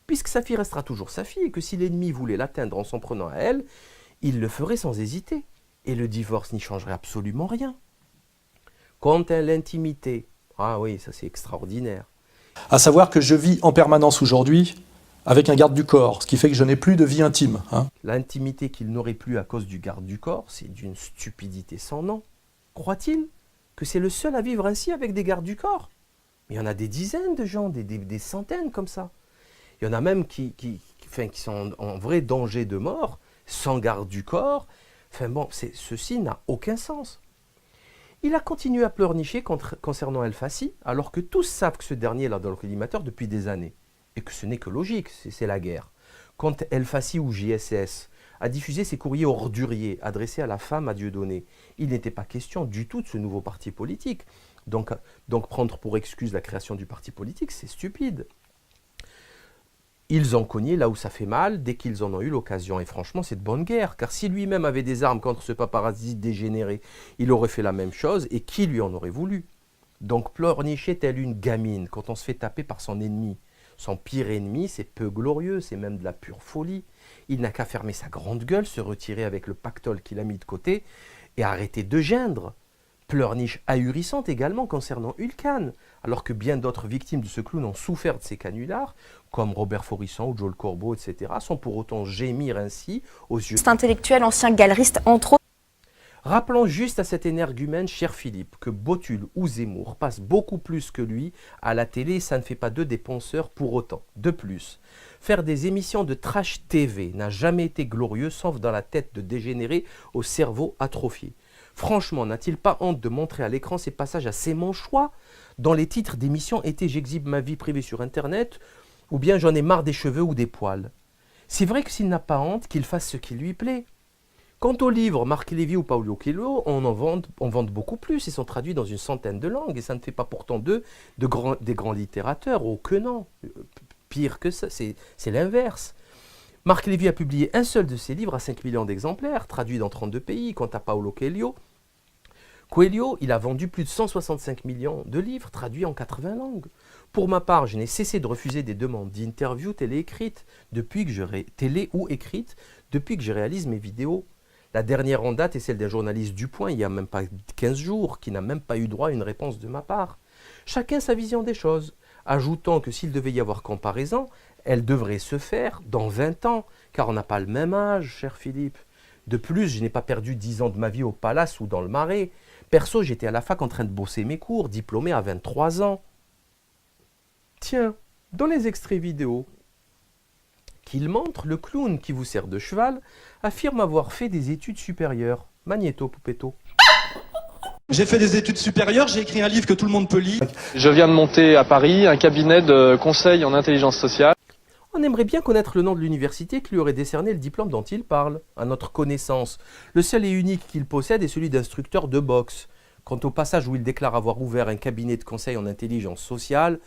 puisque sa fille restera toujours sa fille et que si l'ennemi voulait l'atteindre en s'en prenant à elle, il le ferait sans hésiter, et le divorce n'y changerait absolument rien. Quant à l'intimité, ah oui, ça c'est extraordinaire. À savoir que je vis en permanence aujourd'hui avec un garde du corps, ce qui fait que je n'ai plus de vie intime. L'intimité qu'il n'aurait plus à cause du garde du corps, c'est d'une stupidité sans nom. Croit-il que c'est le seul à vivre ainsi avec des gardes du corps? Mais il y en a des dizaines de gens, des centaines comme ça. Il y en a même qui sont en vrai danger de mort, sans garde du corps. Enfin bon, ceci n'a aucun sens. Il a continué à pleurnicher concernant El Fassi, alors que tous savent que ce dernier est là dans le collimateur depuis des années. Et que ce n'est que logique, c'est la guerre. Quand El Fassi ou JSS a diffusé ses courriers orduriers adressés à la femme à Dieudonné, il n'était pas question du tout de ce nouveau parti politique. Donc prendre pour excuse la création du parti politique, c'est stupide. Ils ont cogné là où ça fait mal, dès qu'ils en ont eu l'occasion. Et franchement, c'est de bonne guerre. Car si lui-même avait des armes contre ce paparazzi dégénéré, il aurait fait la même chose. Et qui lui en aurait voulu? Donc pleurnicher telle une gamine quand on se fait taper par son ennemi. Son pire ennemi, c'est peu glorieux, c'est même de la pure folie. Il n'a qu'à fermer sa grande gueule, se retirer avec le pactole qu'il a mis de côté et arrêter de geindre. Pleurniche ahurissante également concernant Hulkan, alors que bien d'autres victimes de ce clown ont souffert de ces canulars, comme Robert Forisson ou Joel Corbeau, etc., sans pour autant gémir ainsi aux yeux... C'est intellectuel, ancien galeriste, entre autres. Rappelons juste à cet énergumène, cher Philippe, que Botul ou Zemmour passent beaucoup plus que lui à la télé, ça ne fait pas d'eux des penseurs pour autant. De plus, faire des émissions de trash TV n'a jamais été glorieux, sauf dans la tête de dégénérés au cerveau atrophié. Franchement, n'a-t-il pas honte de montrer à l'écran ces passages assez manchois dans les titres d'émissions étaient « J'exhibe ma vie privée sur Internet » ou bien « J'en ai marre des cheveux ou des poils ». C'est vrai que s'il n'a pas honte, qu'il fasse ce qui lui plaît. Quant aux livres, Marc Lévy ou Paulo Coelho, on vend beaucoup plus et sont traduits dans une centaine de langues et ça ne fait pas pourtant d'eux des grands littérateurs, oh que non. Pire que ça, c'est l'inverse. Marc Lévy a publié un seul de ses livres à 5 millions d'exemplaires, traduits dans 32 pays. Quant à Paulo Coelho, il a vendu plus de 165 millions de livres, traduits en 80 langues. Pour ma part, je n'ai cessé de refuser des demandes d'interviews télé ou écrites depuis que je réalise mes vidéos. La dernière en date est celle d'un journaliste du Point, il n'y a même pas 15 jours, qui n'a même pas eu droit à une réponse de ma part. Chacun sa vision des choses, ajoutant que s'il devait y avoir comparaison, elle devrait se faire dans 20 ans, car on n'a pas le même âge, cher Philippe. De plus, je n'ai pas perdu 10 ans de ma vie au Palace ou dans le Marais. Perso, j'étais à la fac en train de bosser mes cours, diplômé à 23 ans. Tiens, dans les extraits vidéo qu'il montre, le clown qui vous sert de cheval affirme avoir fait des études supérieures. Magnéto, Poupetto. J'ai fait des études supérieures, j'ai écrit un livre que tout le monde peut lire. Je viens de monter à Paris un cabinet de conseil en intelligence sociale. On aimerait bien connaître le nom de l'université qui lui aurait décerné le diplôme dont il parle. À notre connaissance, le seul et unique qu'il possède est celui d'instructeur de boxe. Quant au passage où il déclare avoir ouvert un cabinet de conseil en intelligence sociale,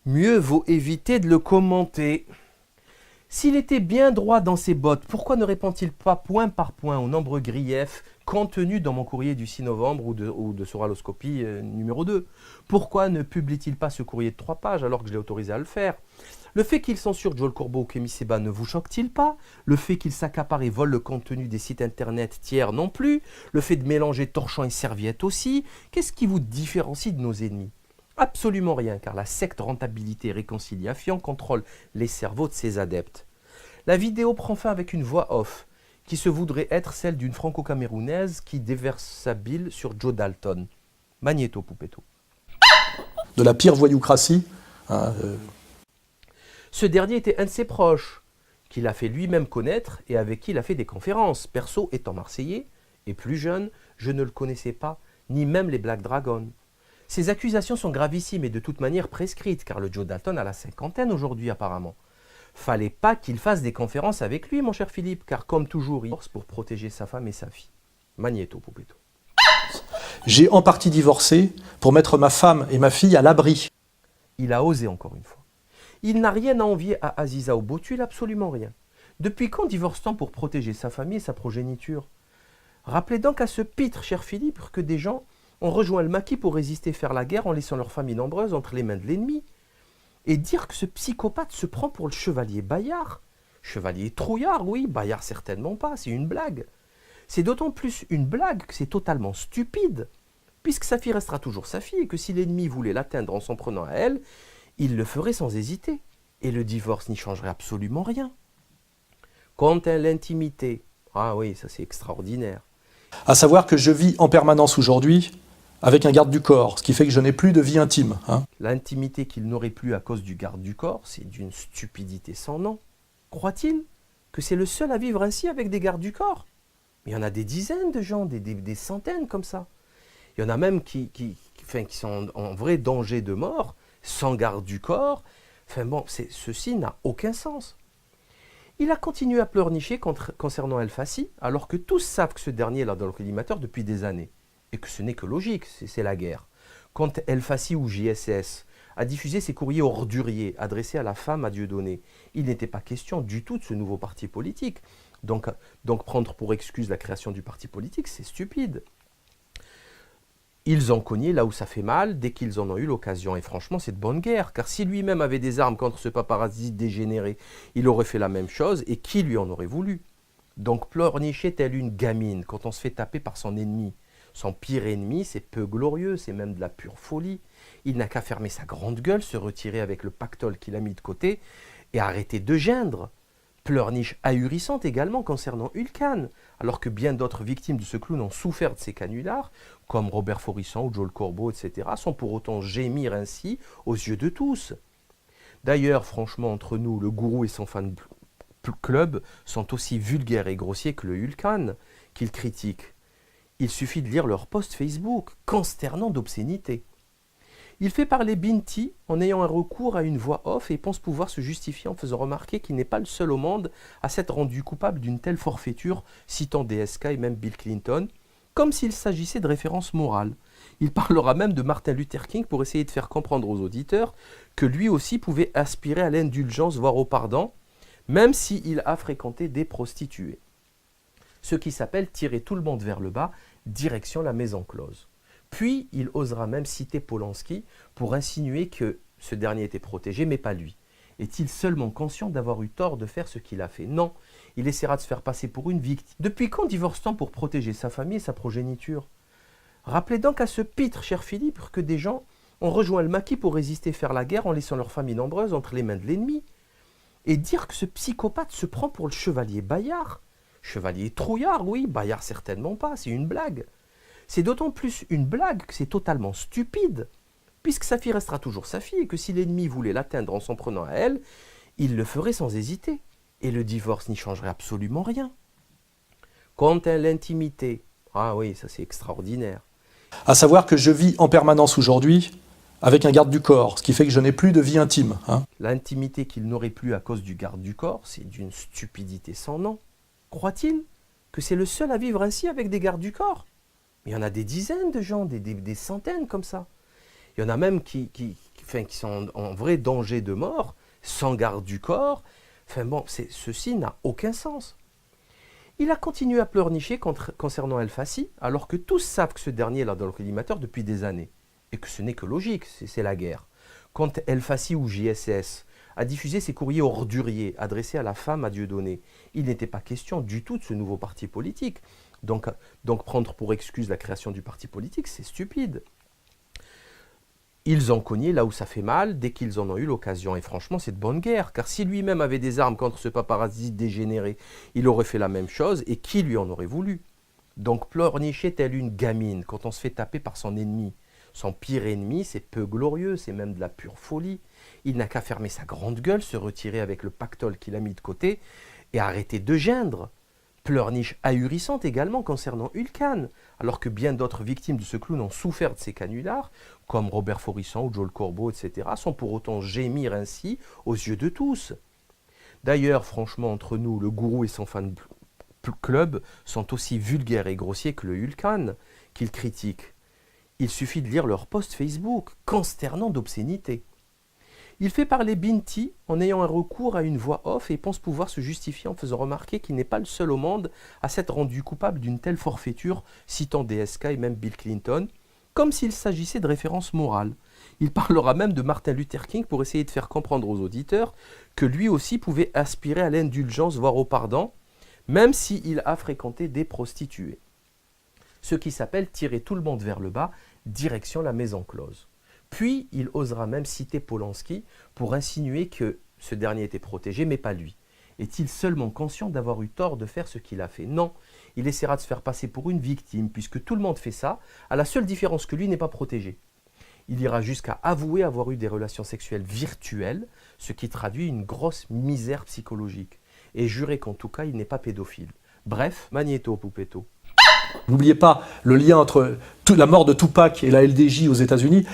Mieux vaut éviter de le commenter. S'il était bien droit dans ses bottes, pourquoi ne répond-il pas point par point aux nombreux griefs contenus dans mon courrier du 6 novembre ou de Soraloscopie numéro 2 ? Pourquoi ne publie-t-il pas ce courrier de 3 pages alors que je l'ai autorisé à le faire ? Le fait qu'il censure Joel Corbeau ou Kémy Séba ne vous choque-t-il pas ? Le fait qu'il s'accapare et vole le contenu des sites internet tiers non plus ? Le fait de mélanger torchons et serviettes aussi ? Qu'est-ce qui vous différencie de nos ennemis ? Absolument rien, car la secte Rentabilité Réconciliation contrôle les cerveaux de ses adeptes. La vidéo prend fin avec une voix off, qui se voudrait être celle d'une franco-camerounaise qui déverse sa bile sur Joe Dalton. Magnéto, Poupetto. De la pire voyoucratie. Ce dernier était un de ses proches, qu'il a fait lui-même connaître et avec qui il a fait des conférences. Perso, étant marseillais et plus jeune, je ne le connaissais pas, ni même les Black Dragons. Ces accusations sont gravissimes et de toute manière prescrites, car le Joe Dalton a la cinquantaine aujourd'hui apparemment. Fallait pas qu'il fasse des conférences avec lui, mon cher Philippe, car comme toujours, il force pour protéger sa femme et sa fille. Magnéto, Poupetto. J'ai en partie divorcé pour mettre ma femme et ma fille à l'abri. Il a osé encore une fois. Il n'a rien à envier à Aziza ou Botul, absolument rien. Depuis quand divorce-t-on pour protéger sa famille et sa progéniture ? Rappelez donc à ce pitre, cher Philippe, que des gens ont rejoint le maquis pour résister faire la guerre en laissant leur famille nombreuse entre les mains de l'ennemi. Et dire que ce psychopathe se prend pour le chevalier Bayard. Chevalier trouillard, oui, Bayard certainement pas, c'est une blague. C'est d'autant plus une blague que c'est totalement stupide, puisque sa fille restera toujours sa fille et que si l'ennemi voulait l'atteindre en s'en prenant à elle, il le ferait sans hésiter. Et le divorce n'y changerait absolument rien. Quant à l'intimité, ah oui, ça c'est extraordinaire. À savoir que je vis en permanence aujourd'hui avec un garde du corps, ce qui fait que je n'ai plus de vie intime. L'intimité qu'il n'aurait plus à cause du garde du corps, c'est d'une stupidité sans nom. Croit-il que c'est le seul à vivre ainsi avec des gardes du corps ? Mais il y en a des dizaines de gens, des centaines comme ça. Il y en a même qui sont en vrai danger de mort, sans garde du corps. Enfin bon, ceci n'a aucun sens. Il a continué à pleurnicher concernant El Fassi, alors que tous savent que ce dernier est là dans le collimateur depuis des années. Et que ce n'est que logique, c'est la guerre. Quand El Fassi ou JSS a diffusé ses courriers orduriers adressés à la femme à Dieudonné, il n'était pas question du tout de ce nouveau parti politique. Donc prendre pour excuse la création du parti politique, c'est stupide. Ils ont cogné là où ça fait mal, dès qu'ils en ont eu l'occasion. Et franchement, c'est de bonne guerre, car si lui-même avait des armes contre ce paparazzi dégénéré, il aurait fait la même chose, et qui lui en aurait voulu ? Donc pleurnicher telle une gamine, quand on se fait taper par son ennemi. Son pire ennemi, c'est peu glorieux, c'est même de la pure folie. Il n'a qu'à fermer sa grande gueule, se retirer avec le pactole qu'il a mis de côté, et arrêter de geindre. Pleurniche ahurissante également concernant Hulkan, alors que bien d'autres victimes de ce clown ont souffert de ces canulars, comme Robert Forisson ou Joel Corbeau, etc., sans pour autant gémir ainsi aux yeux de tous. D'ailleurs, franchement, entre nous, le gourou et son fan club sont aussi vulgaires et grossiers que le Hulkan qu'ils critiquent. Il suffit de lire leur post Facebook, consternant d'obscénité. Il fait parler Binti en ayant un recours à une voix off et pense pouvoir se justifier en faisant remarquer qu'il n'est pas le seul au monde à s'être rendu coupable d'une telle forfaiture, citant DSK et même Bill Clinton, comme s'il s'agissait de références morales. Il parlera même de Martin Luther King pour essayer de faire comprendre aux auditeurs que lui aussi pouvait aspirer à l'indulgence, voire au pardon, même s'il a fréquenté des prostituées. Ce qui s'appelle tirer tout le monde vers le bas, direction la maison close. Puis, il osera même citer Polanski pour insinuer que ce dernier était protégé, mais pas lui. Est-il seulement conscient d'avoir eu tort de faire ce qu'il a fait ? Non, il essaiera de se faire passer pour une victime. Depuis quand divorce-t-on pour protéger sa famille et sa progéniture ? Rappelez donc à ce pitre, cher Philippe, que des gens ont rejoint le maquis pour résister faire la guerre en laissant leur famille nombreuse entre les mains de l'ennemi. Et dire que ce psychopathe se prend pour le chevalier Bayard. Chevalier trouillard, oui, Bayard certainement pas, c'est une blague. C'est d'autant plus une blague que c'est totalement stupide, puisque sa fille restera toujours sa fille et que si l'ennemi voulait l'atteindre en s'en prenant à elle, il le ferait sans hésiter. Et le divorce n'y changerait absolument rien. Quant à l'intimité, ah oui, ça c'est extraordinaire. À savoir que je vis en permanence aujourd'hui avec un garde du corps, ce qui fait que je n'ai plus de vie intime. L'intimité qu'il n'aurait plus à cause du garde du corps, c'est d'une stupidité sans nom. Croit-il que c'est le seul à vivre ainsi avec des gardes du corps ? Mais il y en a des dizaines de gens, des centaines comme ça. Il y en a même qui sont en vrai danger de mort, sans garde du corps. Enfin bon, ceci n'a aucun sens. Il a continué à pleurnicher concernant El Fassi, alors que tous savent que ce dernier est là dans le collimateur depuis des années. Et que ce n'est que logique, c'est la guerre. Quand El Fassi ou JSS a diffusé ses courriers orduriers adressés à la femme à Dieudonné, il n'était pas question du tout de ce nouveau parti politique. Donc prendre pour excuse la création du parti politique, c'est stupide. Ils ont cogné là où ça fait mal, dès qu'ils en ont eu l'occasion. Et franchement, c'est de bonne guerre, car si lui-même avait des armes contre ce paparazzi dégénéré, il aurait fait la même chose, et qui lui en aurait voulu? Donc pleurnicher telle une gamine, quand on se fait taper par son ennemi. Son pire ennemi, c'est peu glorieux, c'est même de la pure folie. Il n'a qu'à fermer sa grande gueule, se retirer avec le pactole qu'il a mis de côté, et arrêter de geindre. Pleurniche ahurissante également concernant Ulcan, alors que bien d'autres victimes de ce clown ont souffert de ces canulars, comme Robert Forisson ou Joel Corbeau, etc., sans pour autant gémir ainsi aux yeux de tous. D'ailleurs, franchement, entre nous, le gourou et son fan club sont aussi vulgaires et grossiers que le Ulcan qu'ils critiquent. Il suffit de lire leur post Facebook, consternant d'obscénité. Il fait parler Binti en ayant un recours à une voix off et pense pouvoir se justifier en faisant remarquer qu'il n'est pas le seul au monde à s'être rendu coupable d'une telle forfaiture, citant DSK et même Bill Clinton, comme s'il s'agissait de références morales. Il parlera même de Martin Luther King pour essayer de faire comprendre aux auditeurs que lui aussi pouvait aspirer à l'indulgence, voire au pardon, même s'il a fréquenté des prostituées. Ce qui s'appelle tirer tout le monde vers le bas, direction la maison close. Puis, il osera même citer Polanski pour insinuer que ce dernier était protégé, mais pas lui. Est-il seulement conscient d'avoir eu tort de faire ce qu'il a fait? Non, il essaiera de se faire passer pour une victime, puisque tout le monde fait ça, à la seule différence que lui n'est pas protégé. Il ira jusqu'à avouer avoir eu des relations sexuelles virtuelles, ce qui traduit une grosse misère psychologique, et jurer qu'en tout cas, il n'est pas pédophile. Bref, Magnéto Poupetto. N'oubliez pas le lien entre la mort de Tupac et la LDJ aux États-Unis.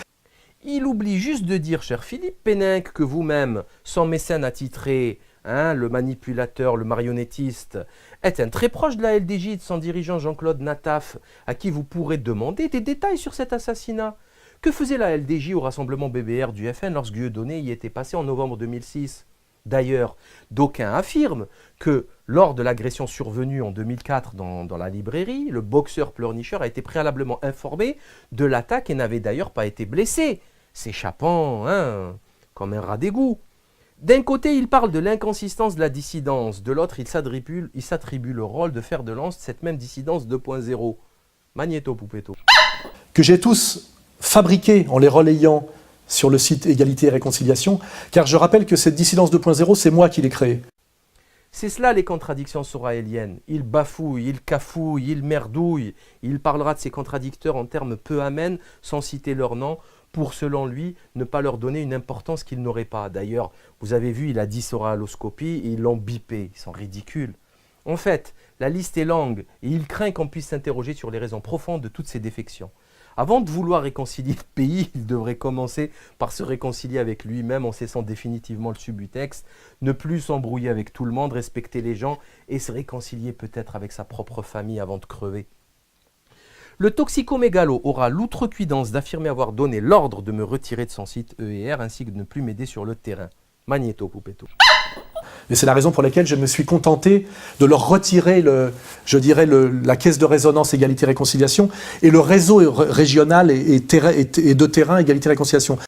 Il oublie juste de dire, cher Philippe Péninck, que vous-même, sans mécène attitré, le manipulateur, le marionnettiste, êtes un très proche de la LDJ et de son dirigeant Jean-Claude Nataf, à qui vous pourrez demander des détails sur cet assassinat. Que faisait la LDJ au rassemblement BBR du FN lorsque Dieudonné y était passé en novembre 2006 ? D'ailleurs, d'aucuns affirment que lors de l'agression survenue en 2004 dans la librairie, le boxeur pleurnicheur a été préalablement informé de l'attaque et n'avait d'ailleurs pas été blessé, s'échappant comme un rat d'égout. D'un côté, il parle de l'inconsistance de la dissidence, de l'autre, il s'attribue le rôle de fer de lance de cette même dissidence 2.0. Magnéto Poupetto. Que j'ai tous fabriqué en les relayant sur le site Égalité et Réconciliation, car je rappelle que cette dissidence 2.0, c'est moi qui l'ai créée. C'est cela les contradictions soraéliennes. Il bafouille, il cafouille, il merdouille. Il parlera de ses contradicteurs en termes peu amènes, sans citer leur nom, pour, selon lui, ne pas leur donner une importance qu'ils n'auraient pas. D'ailleurs, vous avez vu, il a dit soraloscopie et ils l'ont bipé. Ils sont ridicules. En fait, la liste est longue et il craint qu'on puisse s'interroger sur les raisons profondes de toutes ces défections. Avant de vouloir réconcilier le pays, il devrait commencer par se réconcilier avec lui-même en cessant définitivement le subbutexte, ne plus s'embrouiller avec tout le monde, respecter les gens et se réconcilier peut-être avec sa propre famille avant de crever. Le toxico-mégalo aura l'outrecuidance d'affirmer avoir donné l'ordre de me retirer de son site EER ainsi que de ne plus m'aider sur le terrain. Magnéto Poupetto. Et c'est la raison pour laquelle je me suis contenté de leur retirer la caisse de résonance Égalité-Réconciliation et le réseau régional et de terrain Égalité-Réconciliation.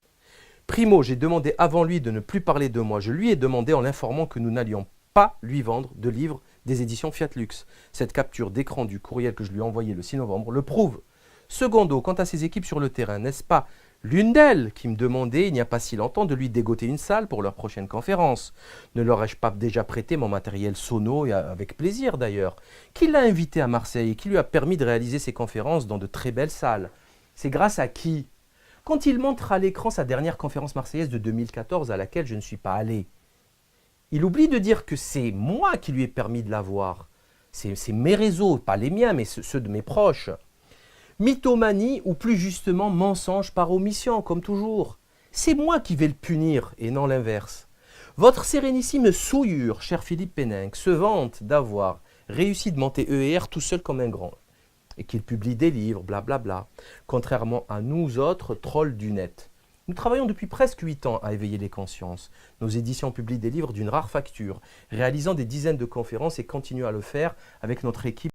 Primo, j'ai demandé avant lui de ne plus parler de moi. Je lui ai demandé en l'informant que nous n'allions pas lui vendre de livres des éditions Fiat Lux. Cette capture d'écran du courriel que je lui ai envoyé le 6 novembre le prouve. Secondo, quant à ses équipes sur le terrain, n'est-ce pas l'une d'elles qui me demandait il n'y a pas si longtemps de lui dégoter une salle pour leur prochaine conférence? Ne leur ai-je pas déjà prêté mon matériel sono, et avec plaisir d'ailleurs? Qui l'a invité à Marseille et qui lui a permis de réaliser ses conférences dans de très belles salles? C'est grâce à qui? Quand il montre à l'écran sa dernière conférence marseillaise de 2014 à laquelle je ne suis pas allé, il oublie de dire que c'est moi qui lui ai permis de la voir. C'est mes réseaux, pas les miens, mais ceux de mes proches. Mythomanie, ou plus justement mensonge par omission, comme toujours. C'est moi qui vais le punir, et non l'inverse. Votre sérénissime souillure, cher Philippe Péninck, se vante d'avoir réussi de monter EER tout seul comme un grand. et qu'il publie des livres, blablabla, contrairement à nous autres trolls du net. Nous travaillons depuis presque 8 ans à éveiller les consciences. Nos éditions publient des livres d'une rare facture, réalisant des dizaines de conférences et continuent à le faire avec notre équipe.